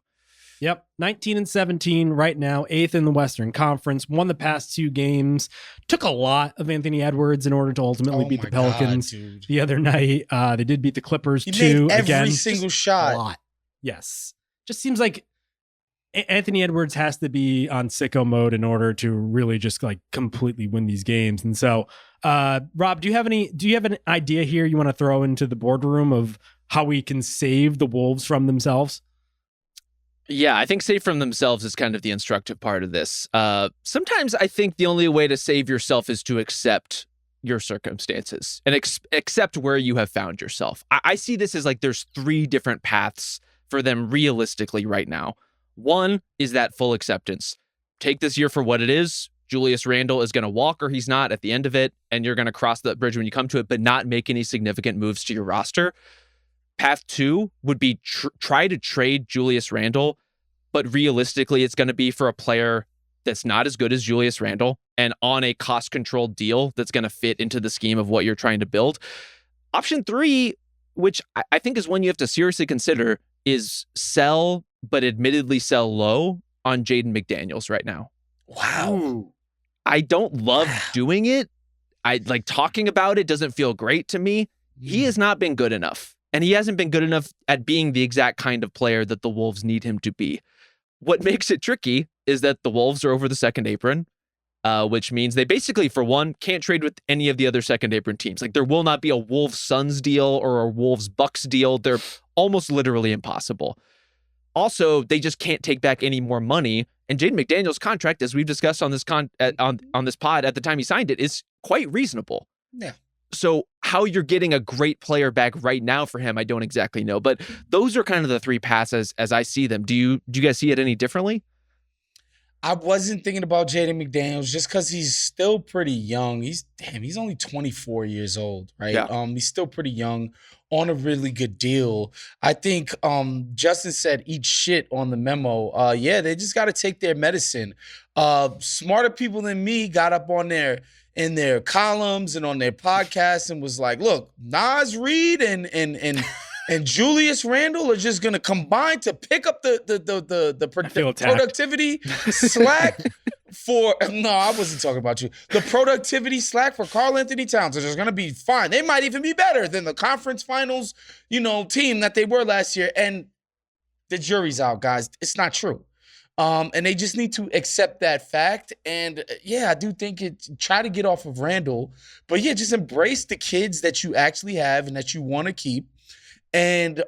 Yep. 19-17 right now, 8th in the Western Conference, won the past 2 games, took a lot of Anthony Edwards in order to ultimately beat the Pelicans the other night. They did beat the Clippers too. Made every single shot. A lot. Yes. Just seems like Anthony Edwards has to be on sicko mode in order to really just like completely win these games. And so, Rob, do you have an idea here you want to throw into the boardroom of how we can save the Wolves from themselves? Yeah, I think save from themselves is kind of the instructive part of this. Sometimes I think the only way to save yourself is to accept your circumstances and accept where you have found yourself. I see this as like there's 3 different paths for them realistically right now. One is that full acceptance. Take this year for what it is. Julius Randle is going to walk or he's not at the end of it, and you're going to cross that bridge when you come to it, but not make any significant moves to your roster. Path 2 would be try to trade Julius Randle, but realistically, it's going to be for a player that's not as good as Julius Randle and on a cost-controlled deal that's going to fit into the scheme of what you're trying to build. Option 3, which I think is one you have to seriously consider, is sell, but admittedly sell low on Jaden McDaniels right now. Wow. Ooh. I don't love doing it. I like talking about it doesn't feel great to me. He has not been good enough. And he hasn't been good enough at being the exact kind of player that the Wolves need him to be. What makes it tricky is that the Wolves are over the second apron, which means they basically, for one, can't trade with any of the other second apron teams. Like there will not be a Wolves Suns deal or a Wolves Bucks deal. They're almost literally impossible. Also, they just can't take back any more money. And Jaden McDaniels' contract, as we've discussed on this on this pod at the time he signed it, is quite reasonable. Yeah. So how you're getting a great player back right now for him, I don't exactly know. But those are kind of the 3 paths as I see them. Do you guys see it any differently? I wasn't thinking about Jaden McDaniels just because he's still pretty young. He's only 24 years old, right? Yeah. He's still pretty young on a really good deal. I think Justin said eat shit on the memo. Yeah, they just got to take their medicine. Smarter people than me got up on in their columns and on their podcasts and was like, look, Nas Reed and Julius Randle are just gonna combine to pick up the productivity slack for no, I wasn't talking about you. The productivity slack for Karl Anthony Towns is gonna be fine. They might even be better than the conference finals, team that they were last year. And the jury's out, guys. It's not true. And they just need to accept that fact. And yeah, I do think try to get off of Randle, but yeah, just embrace the kids that you actually have and that you want to keep. And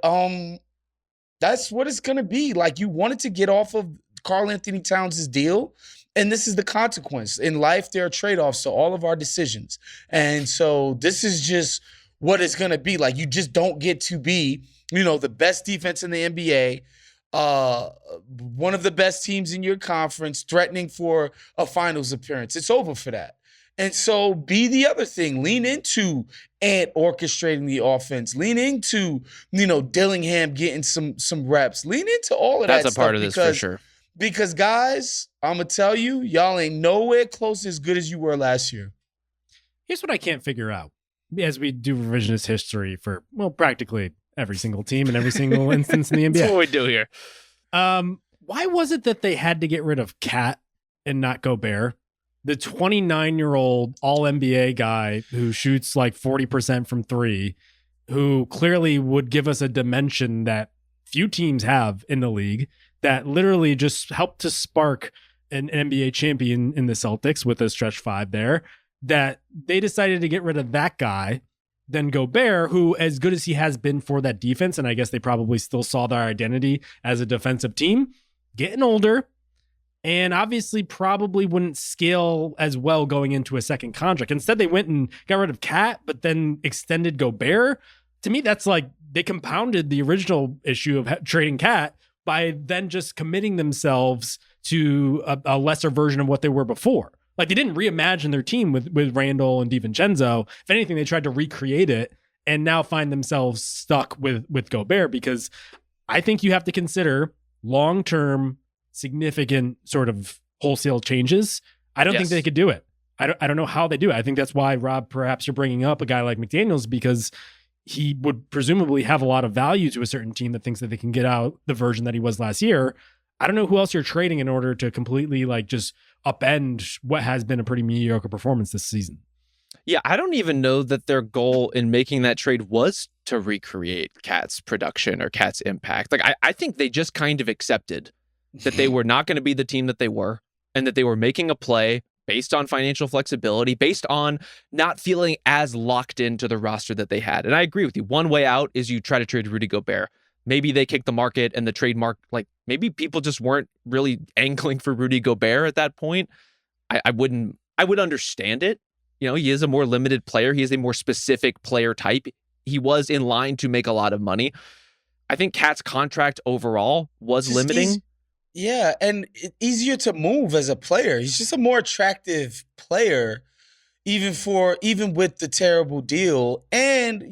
that's what it's gonna be. Like, you wanted to get off of Karl Anthony Towns' deal, and this is the consequence. In life, there are trade-offs to all of our decisions. And so this is just what it's gonna be. Like, you just don't get to be, the best defense in the NBA, one of the best teams in your conference, threatening for a finals appearance. It's over for that. And so be the other thing. Lean into Ant orchestrating the offense. Lean into, Dillingham getting some reps. Lean into all of that stuff. That's a part of this for sure. Because, guys, I'm going to tell you, y'all ain't nowhere close as good as you were last year. Here's what I can't figure out. As we do revisionist history for, practically every single team in every single instance in the NBA. That's what we do here. Why was it that they had to get rid of Cat and not Gobert? The 29-year-old all-NBA guy who shoots like 40% from 3, who clearly would give us a dimension that few teams have in the league, that literally just helped to spark an NBA champion in the Celtics with a stretch 5 there, that they decided to get rid of that guy. Then Gobert, who, as good as he has been for that defense, and I guess they probably still saw their identity as a defensive team, getting older, and obviously probably wouldn't scale as well going into a second contract. Instead, they went and got rid of Cat, but then extended Gobert. To me, that's like they compounded the original issue of trading Cat by then just committing themselves to a lesser version of what they were before. Like, they didn't reimagine their team with Randle and DiVincenzo. If anything, they tried to recreate it and now find themselves stuck with Gobert, because I think you have to consider long-term significant sort of wholesale changes. I don't think they could do it. I don't know how they do it. I think that's why, Rob, perhaps you're bringing up a guy like McDaniels, because he would presumably have a lot of value to a certain team that thinks that they can get out the version that he was last year. I don't know who else you're trading in order to completely just upend what has been a pretty mediocre performance this season. Yeah, I don't even know that their goal in making that trade was to recreate Cat's production or Cat's impact. Like, I think they just kind of accepted that they were not going to be the team that they were, and that they were making a play based on financial flexibility, based on not feeling as locked into the roster that they had. And I agree with you. One way out is you try to trade Rudy Gobert. Maybe they kicked the market and the trademark, like maybe people just weren't really angling for Rudy Gobert at that point. I would understand it. He is a more limited player. He is a more specific player type. He was in line to make a lot of money. I think Cat's contract overall was limiting. Yeah, and easier to move as a player. He's just a more attractive player, even with the terrible deal. And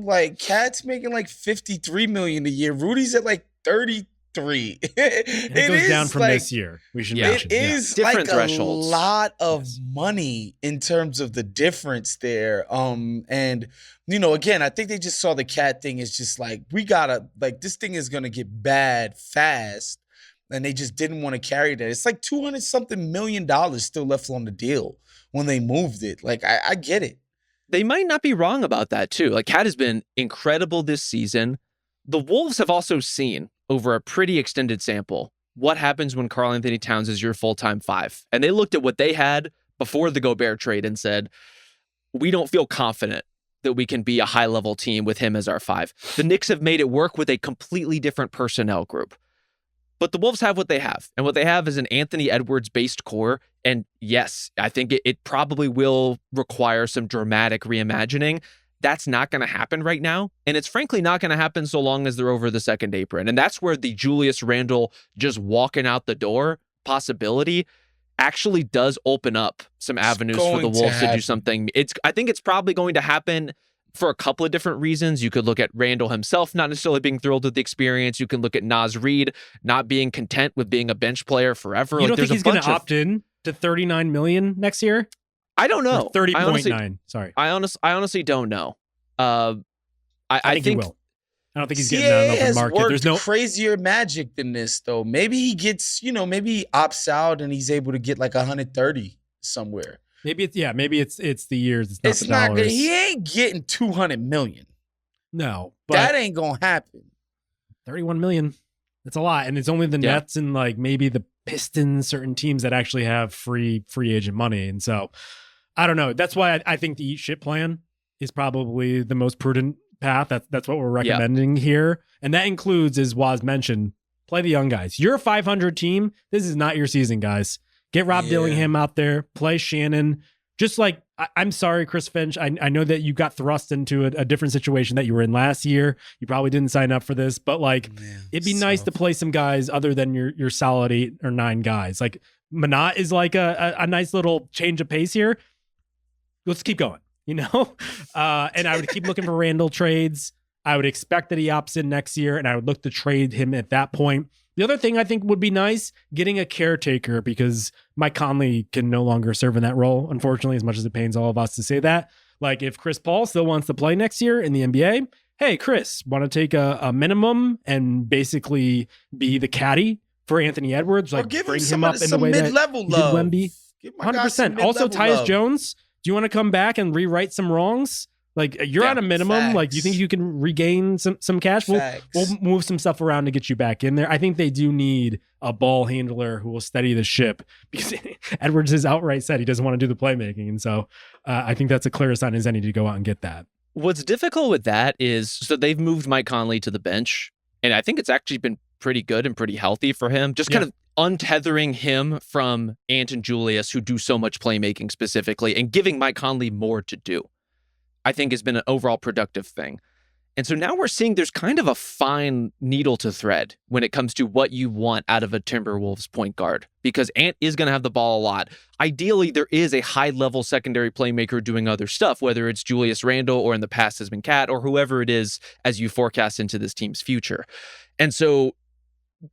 like Cat's making like $53 million a year. Rudy's at like 33. It goes down from this year. We should mention. It is different like thresholds. A lot of money in terms of the difference there. And again, I think they just saw the Cat thing as just like, we gotta, like, this thing is gonna get bad fast. And they just didn't want to carry that. It's like $200-something million still left on the deal when they moved it. Like, I get it. They might not be wrong about that, too. Like, Cat has been incredible this season. The Wolves have also seen, over a pretty extended sample, what happens when Karl-Anthony Towns is your full-time 5. And they looked at what they had before the Gobert trade and said, we don't feel confident that we can be a high-level team with him as our 5. The Knicks have made it work with a completely different personnel group. But the Wolves have what they have. And what they have is an Anthony Edwards-based core. And yes, I think it probably will require some dramatic reimagining. That's not going to happen right now. And it's frankly not going to happen so long as they're over the second apron. And that's where the Julius Randle just walking out the door possibility actually does open up some avenues for the Wolves to do something. I think it's probably going to happen for a couple of different reasons. You could look at Randall himself not necessarily being thrilled with the experience. You can look at Naz Reid not being content with being a bench player forever. You don't think he's going to opt in to $39 million next year? I don't know. 30.9. Sorry. I honestly don't know. I think he will. I don't think he's getting CAA on an open market. There's no crazier magic than this, though. Maybe he gets, maybe he opts out and he's able to get like 130 somewhere. Maybe it's the years. It's not good. He ain't getting 200 million. No, but that ain't gonna happen. 31 million. That's a lot, and it's only the Nets and like maybe the Pistons, certain teams that actually have free agent money. And so I don't know. That's why I think the eat shit plan is probably the most prudent path. That's what we're recommending here, and that includes, as Waz mentioned, play the young guys. You're a 500 team. This is not your season, guys. Get Rob Dillingham out there, play Shannon. Just like, I'm sorry, Chris Finch. I know that you got thrust into a different situation that you were in last year. You probably didn't sign up for this, but like, it'd be nice to play some guys other than your solid 8 or 9 guys. Like, Manat is like a nice little change of pace here. Let's keep going, and I would keep looking for Randall trades. I would expect that he opts in next year, and I would look to trade him at that point. The other thing I think would be nice, getting a caretaker, because Mike Conley can no longer serve in that role, unfortunately, as much as it pains all of us to say that. Like, if Chris Paul still wants to play next year in the NBA, hey, Chris, want to take a minimum and basically be the caddy for Anthony Edwards? Like, bring him up in the way that you did Wemby? 100%. Also, Tyus Jones, do you want to come back and rewrite some wrongs? Like, you're on a minimum. Facts. Like, do you think you can regain some cash? We'll move some stuff around to get you back in there. I think they do need a ball handler who will steady the ship, because Edwards has outright said he doesn't want to do the playmaking. And so I think that's a clear sign as any to go out and get that. What's difficult with that is, so they've moved Mike Conley to the bench, and I think it's actually been pretty good and pretty healthy for him. Just kind of untethering him from Ant and Julius, who do so much playmaking specifically, and giving Mike Conley more to do, I think has been an overall productive thing. And so now we're seeing there's kind of a fine needle to thread when it comes to what you want out of a Timberwolves point guard, because Ant is going to have the ball a lot. Ideally, there is a high-level secondary playmaker doing other stuff, whether it's Julius Randle or in the past has been Cat or whoever it is as you forecast into this team's future. And so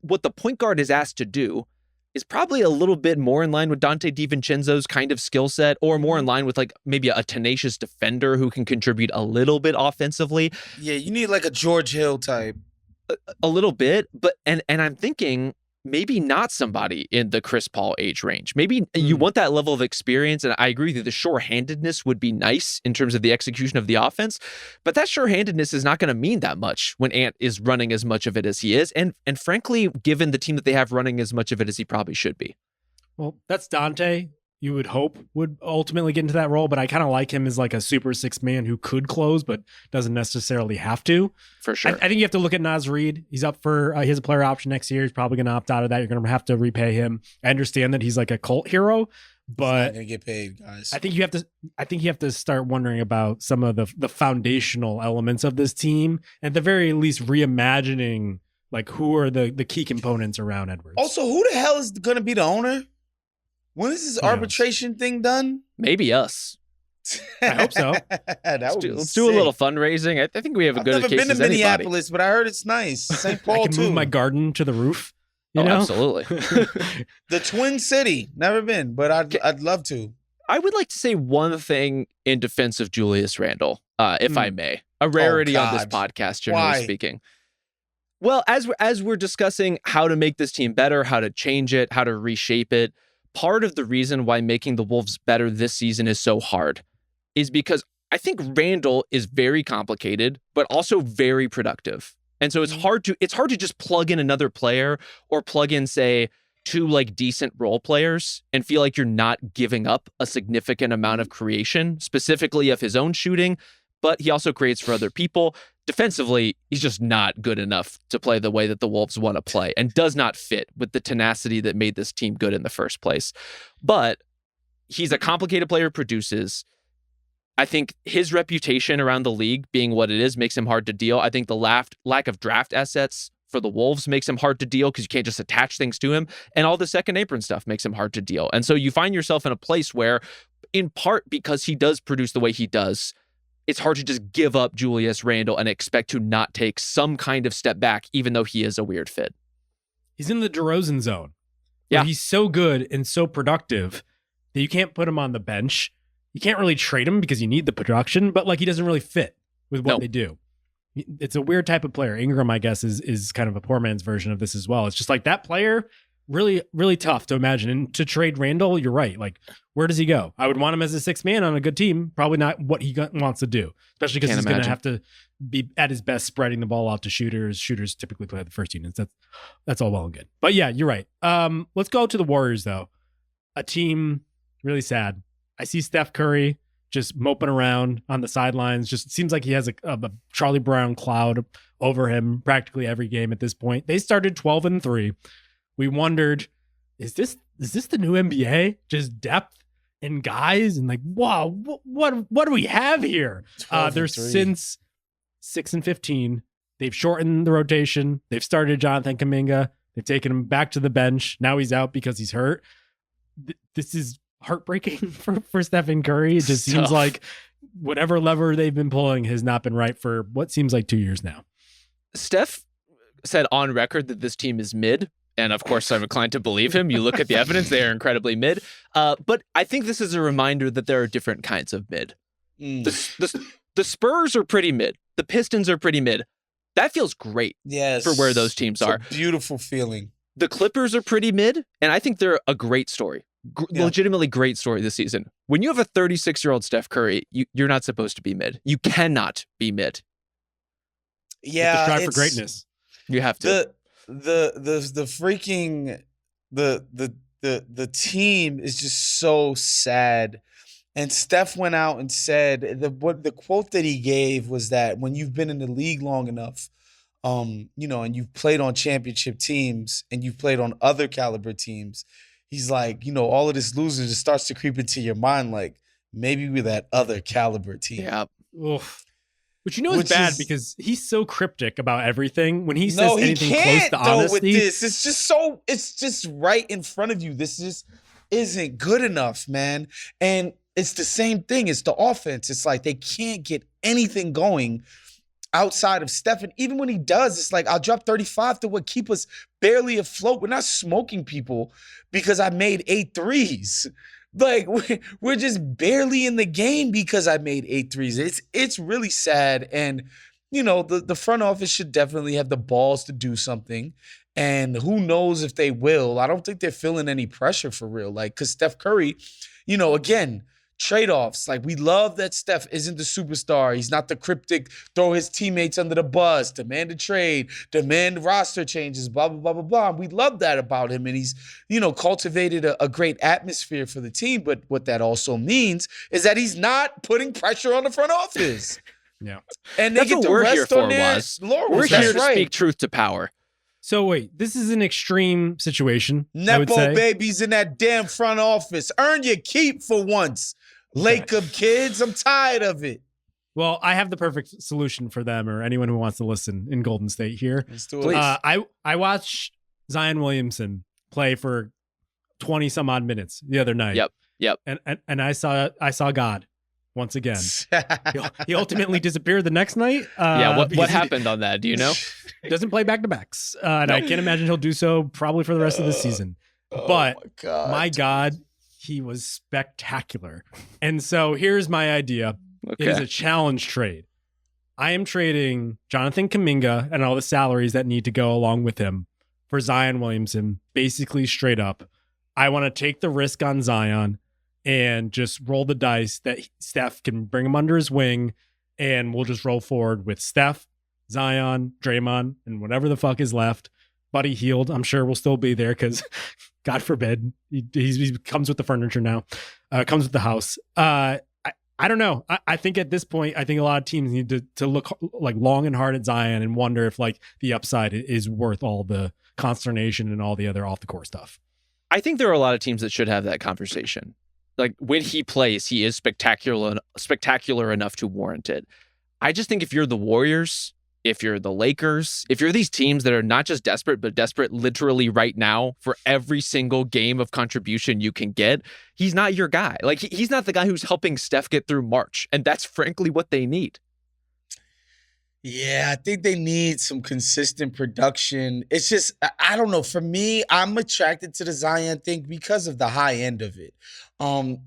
what the point guard is asked to do is probably a little bit more in line with Dante DiVincenzo's kind of skill set, or more in line with like maybe a tenacious defender who can contribute a little bit offensively. Yeah, you need like a George Hill type. A little bit, but and I'm thinking maybe not somebody in the Chris Paul age range. Maybe you want that level of experience, and I agree that the sure-handedness would be nice in terms of the execution of the offense, but that sure-handedness is not going to mean that much when Ant is running as much of it as he is, and frankly, given the team that they have running as much of it as he probably should be. Well, that's Dante. you would hope would ultimately get into that role, but I kind of like him as like a super six man who could close, but doesn't necessarily have to. For sure. I think you have to look at Naz Reid. He's up for, he has a player option next year. He's probably going to opt out of that. You're going to have to repay him. I understand that he's like a cult hero, but he's not going to get paid, guys. I think you have to start wondering about some of the foundational elements of this team, at the very least reimagining like who are the key components around Edwards. Also, who the hell is going to be the owner? When is this arbitration thing done? Maybe us. I hope so. Let's do a little fundraising. I think we have a good case as anybody. I've never been to Minneapolis, but I heard it's nice. St. Paul, I can move my garden to the roof. You know? Absolutely. The Twin City. Never been, but I'd love to. I would like to say one thing in defense of Julius Randle, if I may. A rarity on this podcast, generally speaking. Well, as we're discussing how to make this team better, how to change it, how to reshape it, part of the reason why making the Wolves better this season is so hard is because I think Randle is very complicated, but also very productive. And so it's hard to just plug in another player or plug in, say, two like decent role players and feel like you're not giving up a significant amount of creation, specifically of his own shooting, but he also creates for other people. Defensively, he's just not good enough to play the way that the Wolves want to play and does not fit with the tenacity that made this team good in the first place. But he's a complicated player who produces. I think his reputation around the league being what it is makes him hard to deal. I think the lack of draft assets for the Wolves makes him hard to deal because you can't just attach things to him. And all the second apron stuff makes him hard to deal. And so you find yourself in a place where, in part because he does produce the way he does, it's hard to just give up Julius Randle and expect to not take some kind of step back, even though he is a weird fit. He's in the DeRozan zone. Yeah. He's so good and so productive that you can't put him on the bench. You can't really trade him because you need the production, but like he doesn't really fit with what they do. It's a weird type of player. Ingram, I guess, is kind of a poor man's version of this as well. It's just like that player, really, really tough to imagine. And to trade Randle, you're right. Like, where does he go? I would want him as a sixth man on a good team. Probably not what he wants to do, especially because he's going to have to be at his best spreading the ball out to shooters. Shooters typically play the first units. That's all well and good. But yeah, you're right. Let's go to the Warriors, though. A team really sad. I see Steph Curry just moping around on the sidelines. Just seems like he has a Charlie Brown cloud over him practically every game at this point. They started 12-3. We wondered, is this the new NBA? Just depth and guys and like, wow, what do we have here? They're since 6-15. They've shortened the rotation. They've started Jonathan Kuminga. They've taken him back to the bench. Now he's out because he's hurt. This is heartbreaking for Stephen Curry. It just seems like whatever lever they've been pulling has not been right for what seems like 2 years now. Steph said on record that this team is mid. And of course, I'm inclined to believe him. You look at the evidence, they are incredibly mid. But I think this is a reminder that there are different kinds of mid. The Spurs are pretty mid. The Pistons are pretty mid. That feels great for where those teams are. It's a beautiful feeling. The Clippers are pretty mid, and I think they're a great story. Legitimately great story this season. When you have a 36-year-old Steph Curry, you're not supposed to be mid. You cannot be mid. Yeah, you have to strive for greatness. You have to. The freaking the team is just so sad. And Steph went out and said the quote that he gave was that when you've been in the league long enough, and you've played on championship teams and you've played on other caliber teams, he's like, all of this losing just starts to creep into your mind, like maybe we're that other caliber team. Yeah. Oof. Which is bad because he's so cryptic about everything. When he says anything close to honesty, with this, it's just right in front of you. This just isn't good enough, man. And it's the same thing. It's the offense. It's like they can't get anything going outside of Steph. And even when he does, it's like, I'll drop 35 to what keep us barely afloat. We're not smoking people because I made 8 threes. Like, we're just barely in the game because I made 8 threes. It's really sad. And, the front office should definitely have the balls to do something. And who knows if they will. I don't think they're feeling any pressure for real. Like, because Steph Curry, again, trade-offs. Like, we love that Steph isn't the superstar. He's not the cryptic, throw his teammates under the bus, demand a trade, demand roster changes, blah, blah, blah, blah, blah. We love that about him. And he's, cultivated a great atmosphere for the team. But what that also means is that he's not putting pressure on the front office. Yeah. And they get to rest on their laurels. We're here to speak truth to power. So wait, this is an extreme situation. Nepo babies in that damn front office. Earn your keep for once. Laker kids, I'm tired of it. Well, I have the perfect solution for them or anyone who wants to listen in Golden State here. Let's do it. I watched Zion Williamson play for 20 some odd minutes the other night. Yep. And I saw God once again. He ultimately disappeared the next night. What happened on that? Do you know? Doesn't play back-to-backs. And I can't imagine he'll do so probably for the rest of the season. But my God, he was spectacular. And so here's my idea. Okay. It is a challenge trade. I am trading Jonathan Kuminga and all the salaries that need to go along with him for Zion Williamson, basically straight up. I want to take the risk on Zion and just roll the dice that Steph can bring him under his wing, and we'll just roll forward with Steph, Zion, Draymond, and whatever the fuck is left. Buddy Hield, I'm sure will still be there because, God forbid, he comes with the furniture now, comes with the house. I don't know. I think at this point, I think a lot of teams need to look like long and hard at Zion and wonder if like the upside is worth all the consternation and all the other off the court stuff. I think there are a lot of teams that should have that conversation. Like when he plays, he is spectacular enough to warrant it. I just think if you're the Warriors, if you're the Lakers, if you're these teams that are not just desperate, but desperate literally right now for every single game of contribution you can get, he's not your guy. Like he's not the guy who's helping Steph get through March. And that's frankly what they need. Yeah, I think they need some consistent production. It's just, I don't know. For me, I'm attracted to the Zion thing because of the high end of it.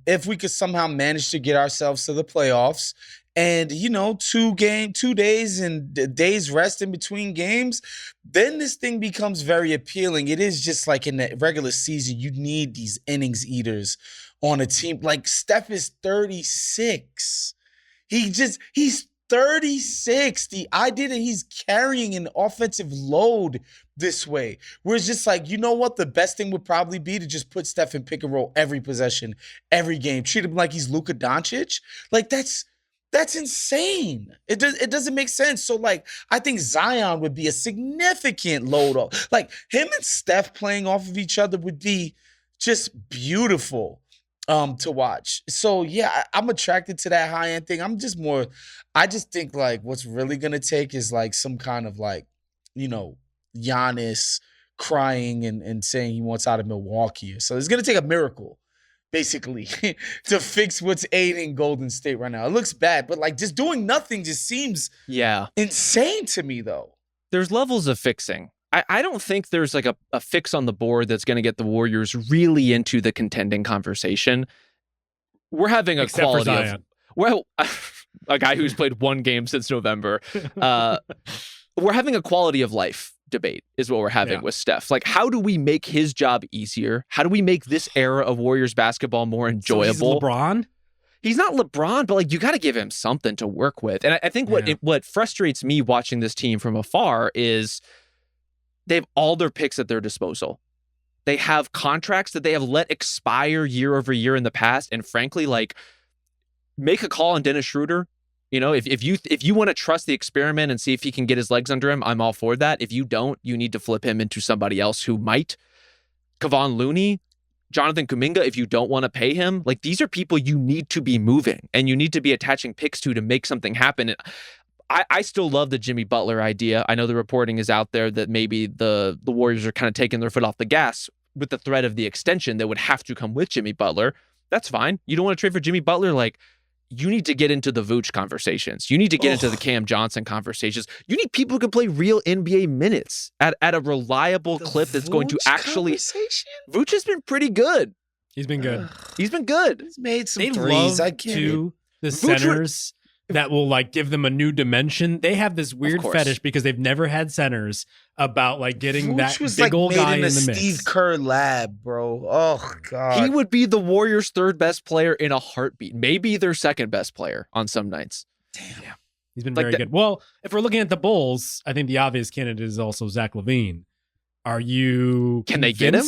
If we could somehow manage to get ourselves to the playoffs and, 2 days and days rest in between games, then this thing becomes very appealing. It is just like in the regular season, you need these innings eaters on a team. Like Steph is 36. He's 36. The idea that he's carrying an offensive load this way, where it's just like, you know what? The best thing would probably be to just put Steph in pick and roll every possession, every game. Treat him like he's Luka Doncic. Like that's insane. It doesn't make sense. So like, I think Zion would be a significant load off. Like him and Steph playing off of each other would be just beautiful to watch. So yeah, I'm attracted to that high end thing. I just think like what's really gonna take is like some kind of like, Giannis crying and saying he wants out of Milwaukee. So it's gonna take a miracle, basically, to fix what's aiding Golden State right now. It looks bad, but like just doing nothing just seems insane to me though. There's levels of fixing. I don't think there's like a fix on the board that's going to get the Warriors really into the contending conversation. We're having a Except quality for Zion. A guy who's played one game since November. We're having a quality of life debate is what we're having with Steph. Like, how do we make his job easier? How do we make this era of Warriors basketball more enjoyable? So he's LeBron? He's not LeBron, but like you got to give him something to work with. And I think what frustrates me watching this team from afar is they have all their picks at their disposal. They have contracts that they have let expire year over year in the past. And frankly, like, make a call on Dennis Schroeder. If you want to trust the experiment and see if he can get his legs under him, I'm all for that. If you don't, you need to flip him into somebody else who might. Kevon Looney, Jonathan Kuminga, if you don't want to pay him, like these are people you need to be moving and you need to be attaching picks to make something happen. And I still love the Jimmy Butler idea. I know the reporting is out there that maybe the Warriors are kind of taking their foot off the gas with the threat of the extension that would have to come with Jimmy Butler. That's fine. You don't want to trade for Jimmy Butler? Like, you need to get into the Vooch conversations. You need to get into the Cam Johnson conversations. You need people who can play real NBA minutes at a reliable clip that's going to actually... Vooch has been pretty good. He's been good. He's been good. He's made some They threes. love I get to it. the centers that will like give them a new dimension. They have this weird fetish because they've never had centers about like getting Vooch that was big like old made guy in in a the mix. Steve Kerr lab, bro. Oh God. He would be the Warriors' third best player in a heartbeat. Maybe their second best player on some nights. Damn. Yeah. He's been very good. Well, if we're looking at the Bulls, I think the obvious candidate is also Zach LaVine. Are you Can they get him?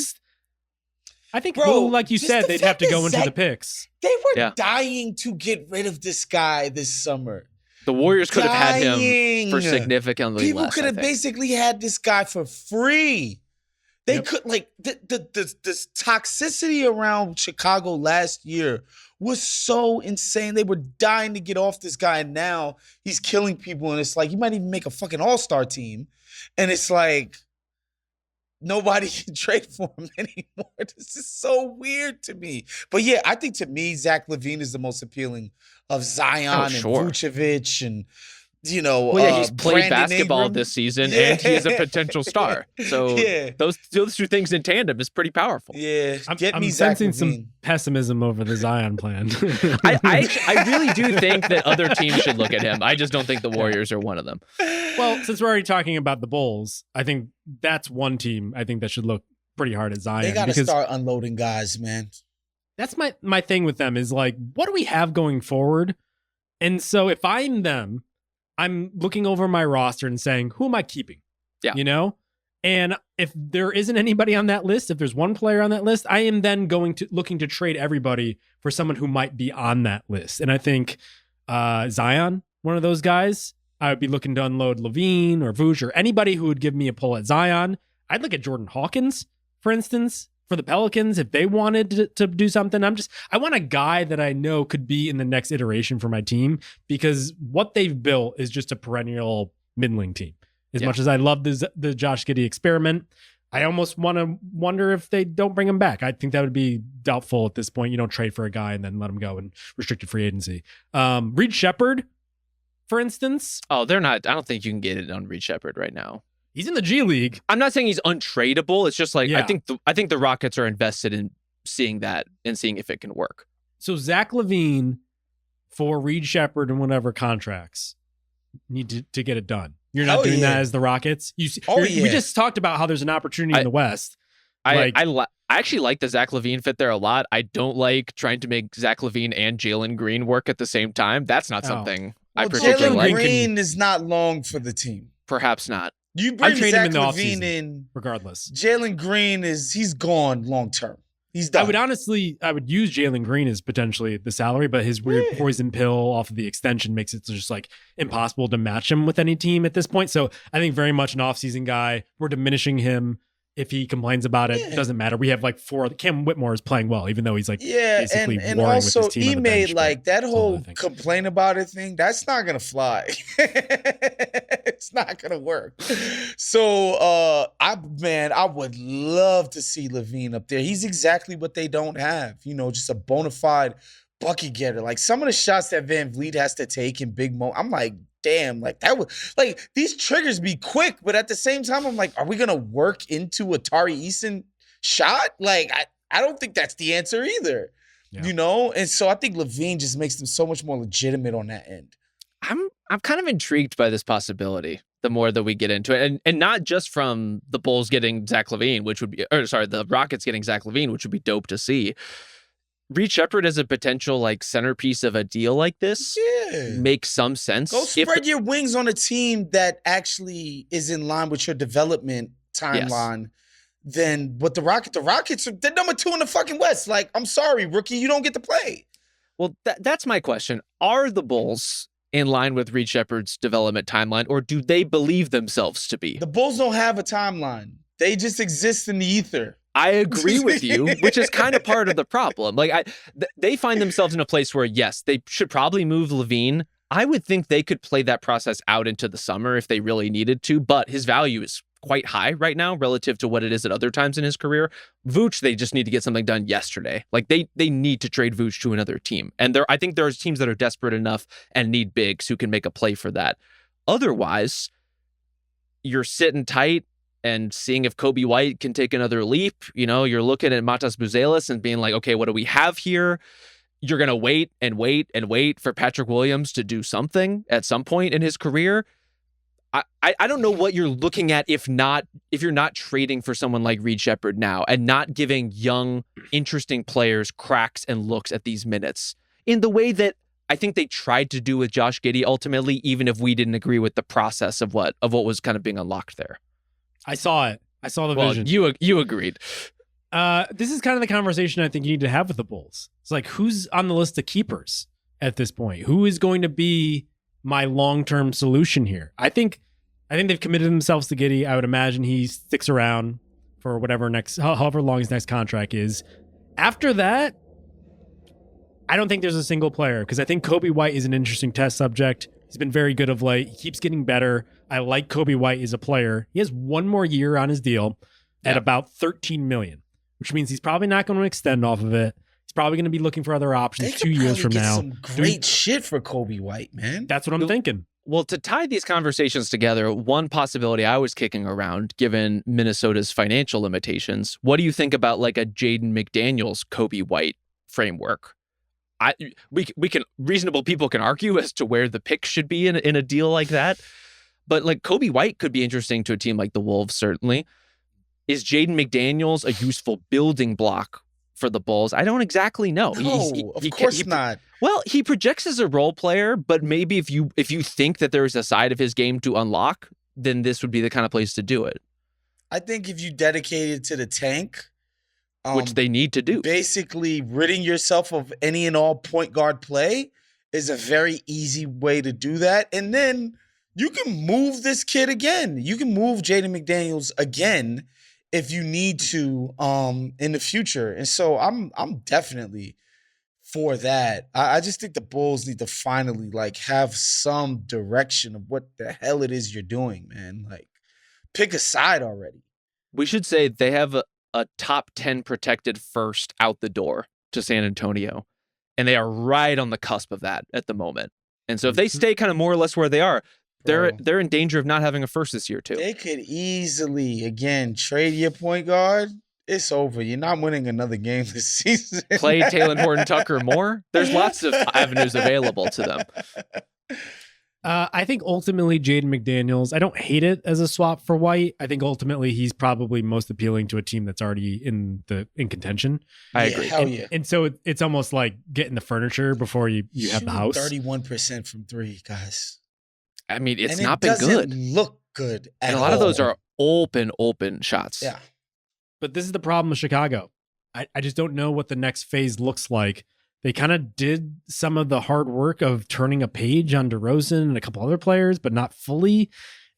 I think, Bro, well, like you just said, the they'd fact have to that go into Zach- the picks. They were dying to get rid of this guy this summer. The Warriors could have had him for Dying. significantly People less. could have basically had this guy for free. They could like the toxicity around Chicago last year was so insane. They were dying to get off this guy, and now he's killing people. And it's like you might even make a fucking all-star team, and it's like nobody can trade for him anymore. This is so weird to me. But yeah, I think to me, Zach LaVine is the most appealing of Zion and Vucevic and. You know, he's played Brandon basketball Ingram. this season, and he is a potential star. So those two things in tandem is pretty powerful. Yeah, I'm sensing some pessimism over the Zion plan. I really do think that other teams should look at him. I just don't think the Warriors are one of them. Well, since we're already talking about the Bulls, I think that's one team I think that should look pretty hard at Zion. They got to start unloading guys, man. That's my thing with them is like, what do we have going forward? And so if I'm them, I'm looking over my roster and saying, who am I keeping? Yeah. You know? And if there isn't anybody on that list, if there's one player on that list, I am then looking to trade everybody for someone who might be on that list. And I think Zion, one of those guys, I would be looking to unload LaVine or Vooch or anybody who would give me a pull at Zion. I'd look at Jordan Hawkins, for instance, for the Pelicans, if they wanted to do something. I want a guy that I know could be in the next iteration for my team, because what they've built is just a perennial middling team. As much as I love the Josh Giddey experiment, I almost want to wonder if they don't bring him back. I think that would be doubtful at this point. You don't trade for a guy and then let him go in restricted free agency. Reed Shepherd, for instance. Oh, they're not. I don't think you can get it on Reed Shepherd right now. He's in the G League. I'm not saying he's untradeable. It's just like I think the Rockets are invested in seeing that and seeing if it can work. So Zach LaVine for Reed Shepherd and whatever contracts need to get it done. You're not doing that as the Rockets. We just talked about how there's an opportunity in the West. I actually like the Zach LaVine fit there a lot. I don't like trying to make Zach LaVine and Jalen Green work at the same time. That's not something I particularly like. Jalen Green is not long for the team. Perhaps not. You bring Zach him in the LaVine offseason, in, regardless. Jalen Green he's gone long term. He's done. I would use Jalen Green as potentially the salary, but his weird poison pill off of the extension makes it just like impossible to match him with any team at this point. So I think very much an offseason guy. We're diminishing him. If he complains about it, it doesn't matter. We have like four. Cam Whitmore is playing well, even though he's like basically and warring also with his team he on the made bench, like that whole complain about it thing. That's not gonna fly. It's not gonna work. So I would love to see LaVine up there. He's exactly what they don't have. You know, just a bona fide bucket getter. Like some of the shots that Van Vliet has to take in big moments, I'm like, damn, like that would like these triggers be quick, but at the same time, I'm like, are we gonna work into a Tari Eason shot? Like, I don't think that's the answer either. Yeah. You know? And so I think LaVine just makes them so much more legitimate on that end. I'm kind of intrigued by this possibility the more that we get into it. And not just from the Bulls getting Zach LaVine, the Rockets getting Zach LaVine, which would be dope to see. Reed Shepherd as a potential like centerpiece of a deal like this makes some sense. Go spread your wings on a team that actually is in line with your development timeline. Than what the Rockets are, they're number 2 in the fucking West. Like, I'm sorry, rookie, you don't get to play. Well, that's my question. Are the Bulls in line with Reed Shepherd's development timeline, or do they believe themselves to be? The Bulls don't have a timeline. They just exist in the ether. I agree with you, which is kind of part of the problem. Like they find themselves in a place where, yes, they should probably move LaVine. I would think they could play that process out into the summer if they really needed to, but his value is quite high right now relative to what it is at other times in his career. Vooch, they just need to get something done yesterday. Like they need to trade Vooch to another team. And I think there's teams that are desperate enough and need bigs who can make a play for that. Otherwise, you're sitting tight and seeing if Kobe White can take another leap. You know, you're looking at Matas Buzelis and being like, okay, what do we have here? you're going to wait and wait and wait for Patrick Williams to do something at some point in his career. I don't know what you're looking at if you're not trading for someone like Reed Shepherd now and not giving young, interesting players cracks and looks at these minutes in the way that I think they tried to do with Josh Giddey ultimately, even if we didn't agree with the process of what was kind of being unlocked there. I saw it. I saw the vision. You agreed. This is kind of the conversation I think you need to have with the Bulls. It's like, who's on the list of keepers at this point? Who is going to be my long-term solution here? I think they've committed themselves to Giddey. I would imagine he sticks around for however long his next contract is. After that, I don't think there's a single player, because I think Kobe White is an interesting test subject. He's been very good of late. He keeps getting better. I like Kobe White as a player. He has one more year on his deal at about $13 million, which means he's probably not going to extend off of it. He's probably going to be looking for other options 2 years from now. Some great shit for Kobe White, man. That's what I'm thinking. Well, to tie these conversations together, one possibility I was kicking around, given Minnesota's financial limitations, what do you think about like a Jaden McDaniels Kobe White framework? Reasonable people can argue as to where the pick should be in a deal like that, but like Kobe White could be interesting to a team like the Wolves. Certainly, is Jaden McDaniels a useful building block for the Bulls? I don't exactly know. No, of course not. Well, he projects as a role player, but maybe if you think that there's a side of his game to unlock, then this would be the kind of place to do it. I think if you dedicate it to the tank, which they need to do, basically ridding yourself of any and all point guard play is a very easy way to do that. And then you can move this kid again. You can move Jaden McDaniels again if you need to in the future. And so I'm definitely for that. I just think the Bulls need to finally like have some direction of what the hell it is you're doing, man. Like, pick a side already. We should say they have a top 10 protected first out the door to San Antonio, and they are right on the cusp of that at the moment. And so if they stay kind of more or less where they are, they're in danger of not having a first this year too. They could easily, again, trade your point guard. It's over. You're not winning another game this season. Play Talen Horton-Tucker more. There's lots of avenues available to them. I think ultimately Jaden McDaniels, I don't hate it as a swap for White. I think ultimately he's probably most appealing to a team that's already in contention. I agree. Hell yeah. And so it's almost like getting the furniture before you have the house. 31% from three, guys. I mean, it's not been good. Look good at and a lot of those are open shots. Yeah. But this is the problem with Chicago. I just don't know what the next phase looks like. They kind of did some of the hard work of turning a page on DeRozan and a couple other players, but not fully.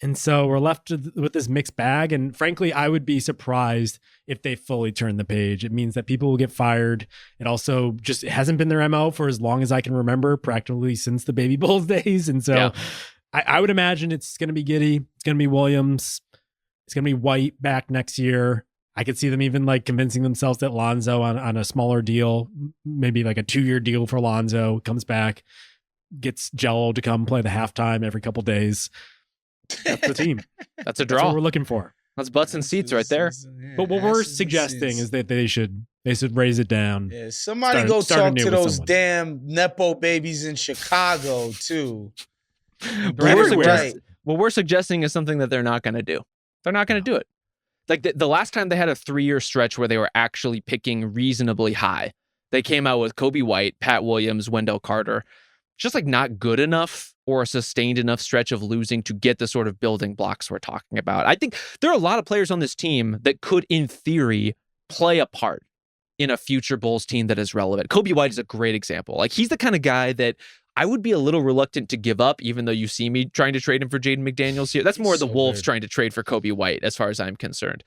And so we're left with this mixed bag. And frankly, I would be surprised if they fully turn the page. It means that people will get fired. It also just hasn't been their MO for as long as I can remember, practically since the Baby Bulls days. And so I would imagine it's going to be Giddey. It's going to be Williams. It's going to be White back next year. I could see them even like convincing themselves that Lonzo on a smaller deal, maybe like a 2-year deal for Lonzo, comes back, gets Jello to come play the halftime every couple days. That's the team. That's a draw. That's what we're looking for. That's butts and seats right there. But what we're suggesting is that they should raise it down. Yeah, somebody go talk to those damn Nepo babies in Chicago too. What we're suggesting is something that they're not going to do. They're not going to do it. Like the last time they had a 3-year stretch where they were actually picking reasonably high, they came out with Kobe White, Pat Williams, Wendell Carter. Just like not good enough or a sustained enough stretch of losing to get the sort of building blocks we're talking about. I think there are a lot of players on this team that could, in theory, play a part in a future Bulls team that is relevant. Kobe White is a great example. Like, he's the kind of guy that I would be a little reluctant to give up, even though you see me trying to trade him for Jaden McDaniels here. That's more the Wolves trying to trade for Kobe White, as far as I'm concerned,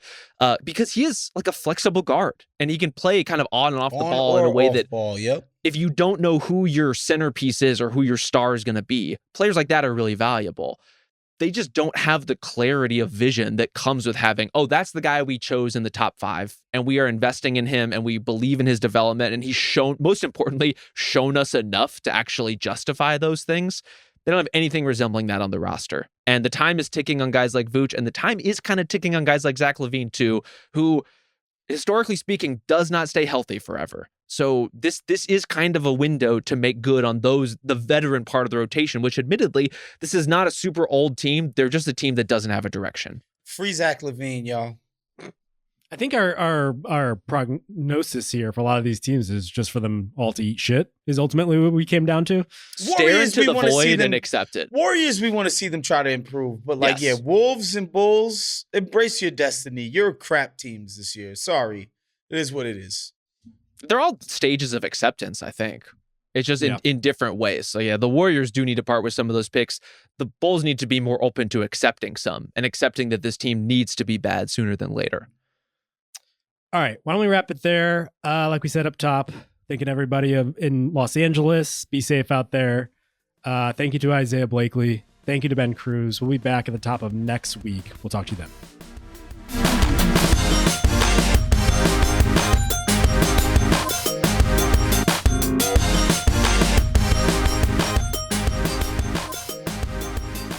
because he is like a flexible guard and he can play kind of on and off the ball in a way that if you don't know who your centerpiece is or who your star is going to be, players like that are really valuable. They just don't have the clarity of vision that comes with having, oh, that's the guy we chose in the top 5 and we are investing in him and we believe in his development and he's shown, most importantly, shown us enough to actually justify those things. They don't have anything resembling that on the roster. And the time is ticking on guys like Vooch, and the time is kind of ticking on guys like Zach LaVine too, who, historically speaking, does not stay healthy forever. So this is kind of a window to make good on the veteran part of the rotation, which admittedly, this is not a super old team. They're just a team that doesn't have a direction. Free Zach LaVine, y'all. I think our prognosis here for a lot of these teams is just for them all to eat shit is ultimately what we came down to. Stare into the void and accept it. Warriors, we want to see them try to improve. But Yes. Wolves and Bulls, embrace your destiny. You're crap teams this year. Sorry. It is what it is. They're all stages of acceptance, I think. It's just in different ways. So yeah, the Warriors do need to part with some of those picks. The Bulls need to be more open to accepting some and accepting that this team needs to be bad sooner than later. All right, why don't we wrap it there? Like we said up top, thanking everybody in Los Angeles. Be safe out there. Thank you to Isaiah Blakely. Thank you to Ben Cruz. We'll be back at the top of next week. We'll talk to you then.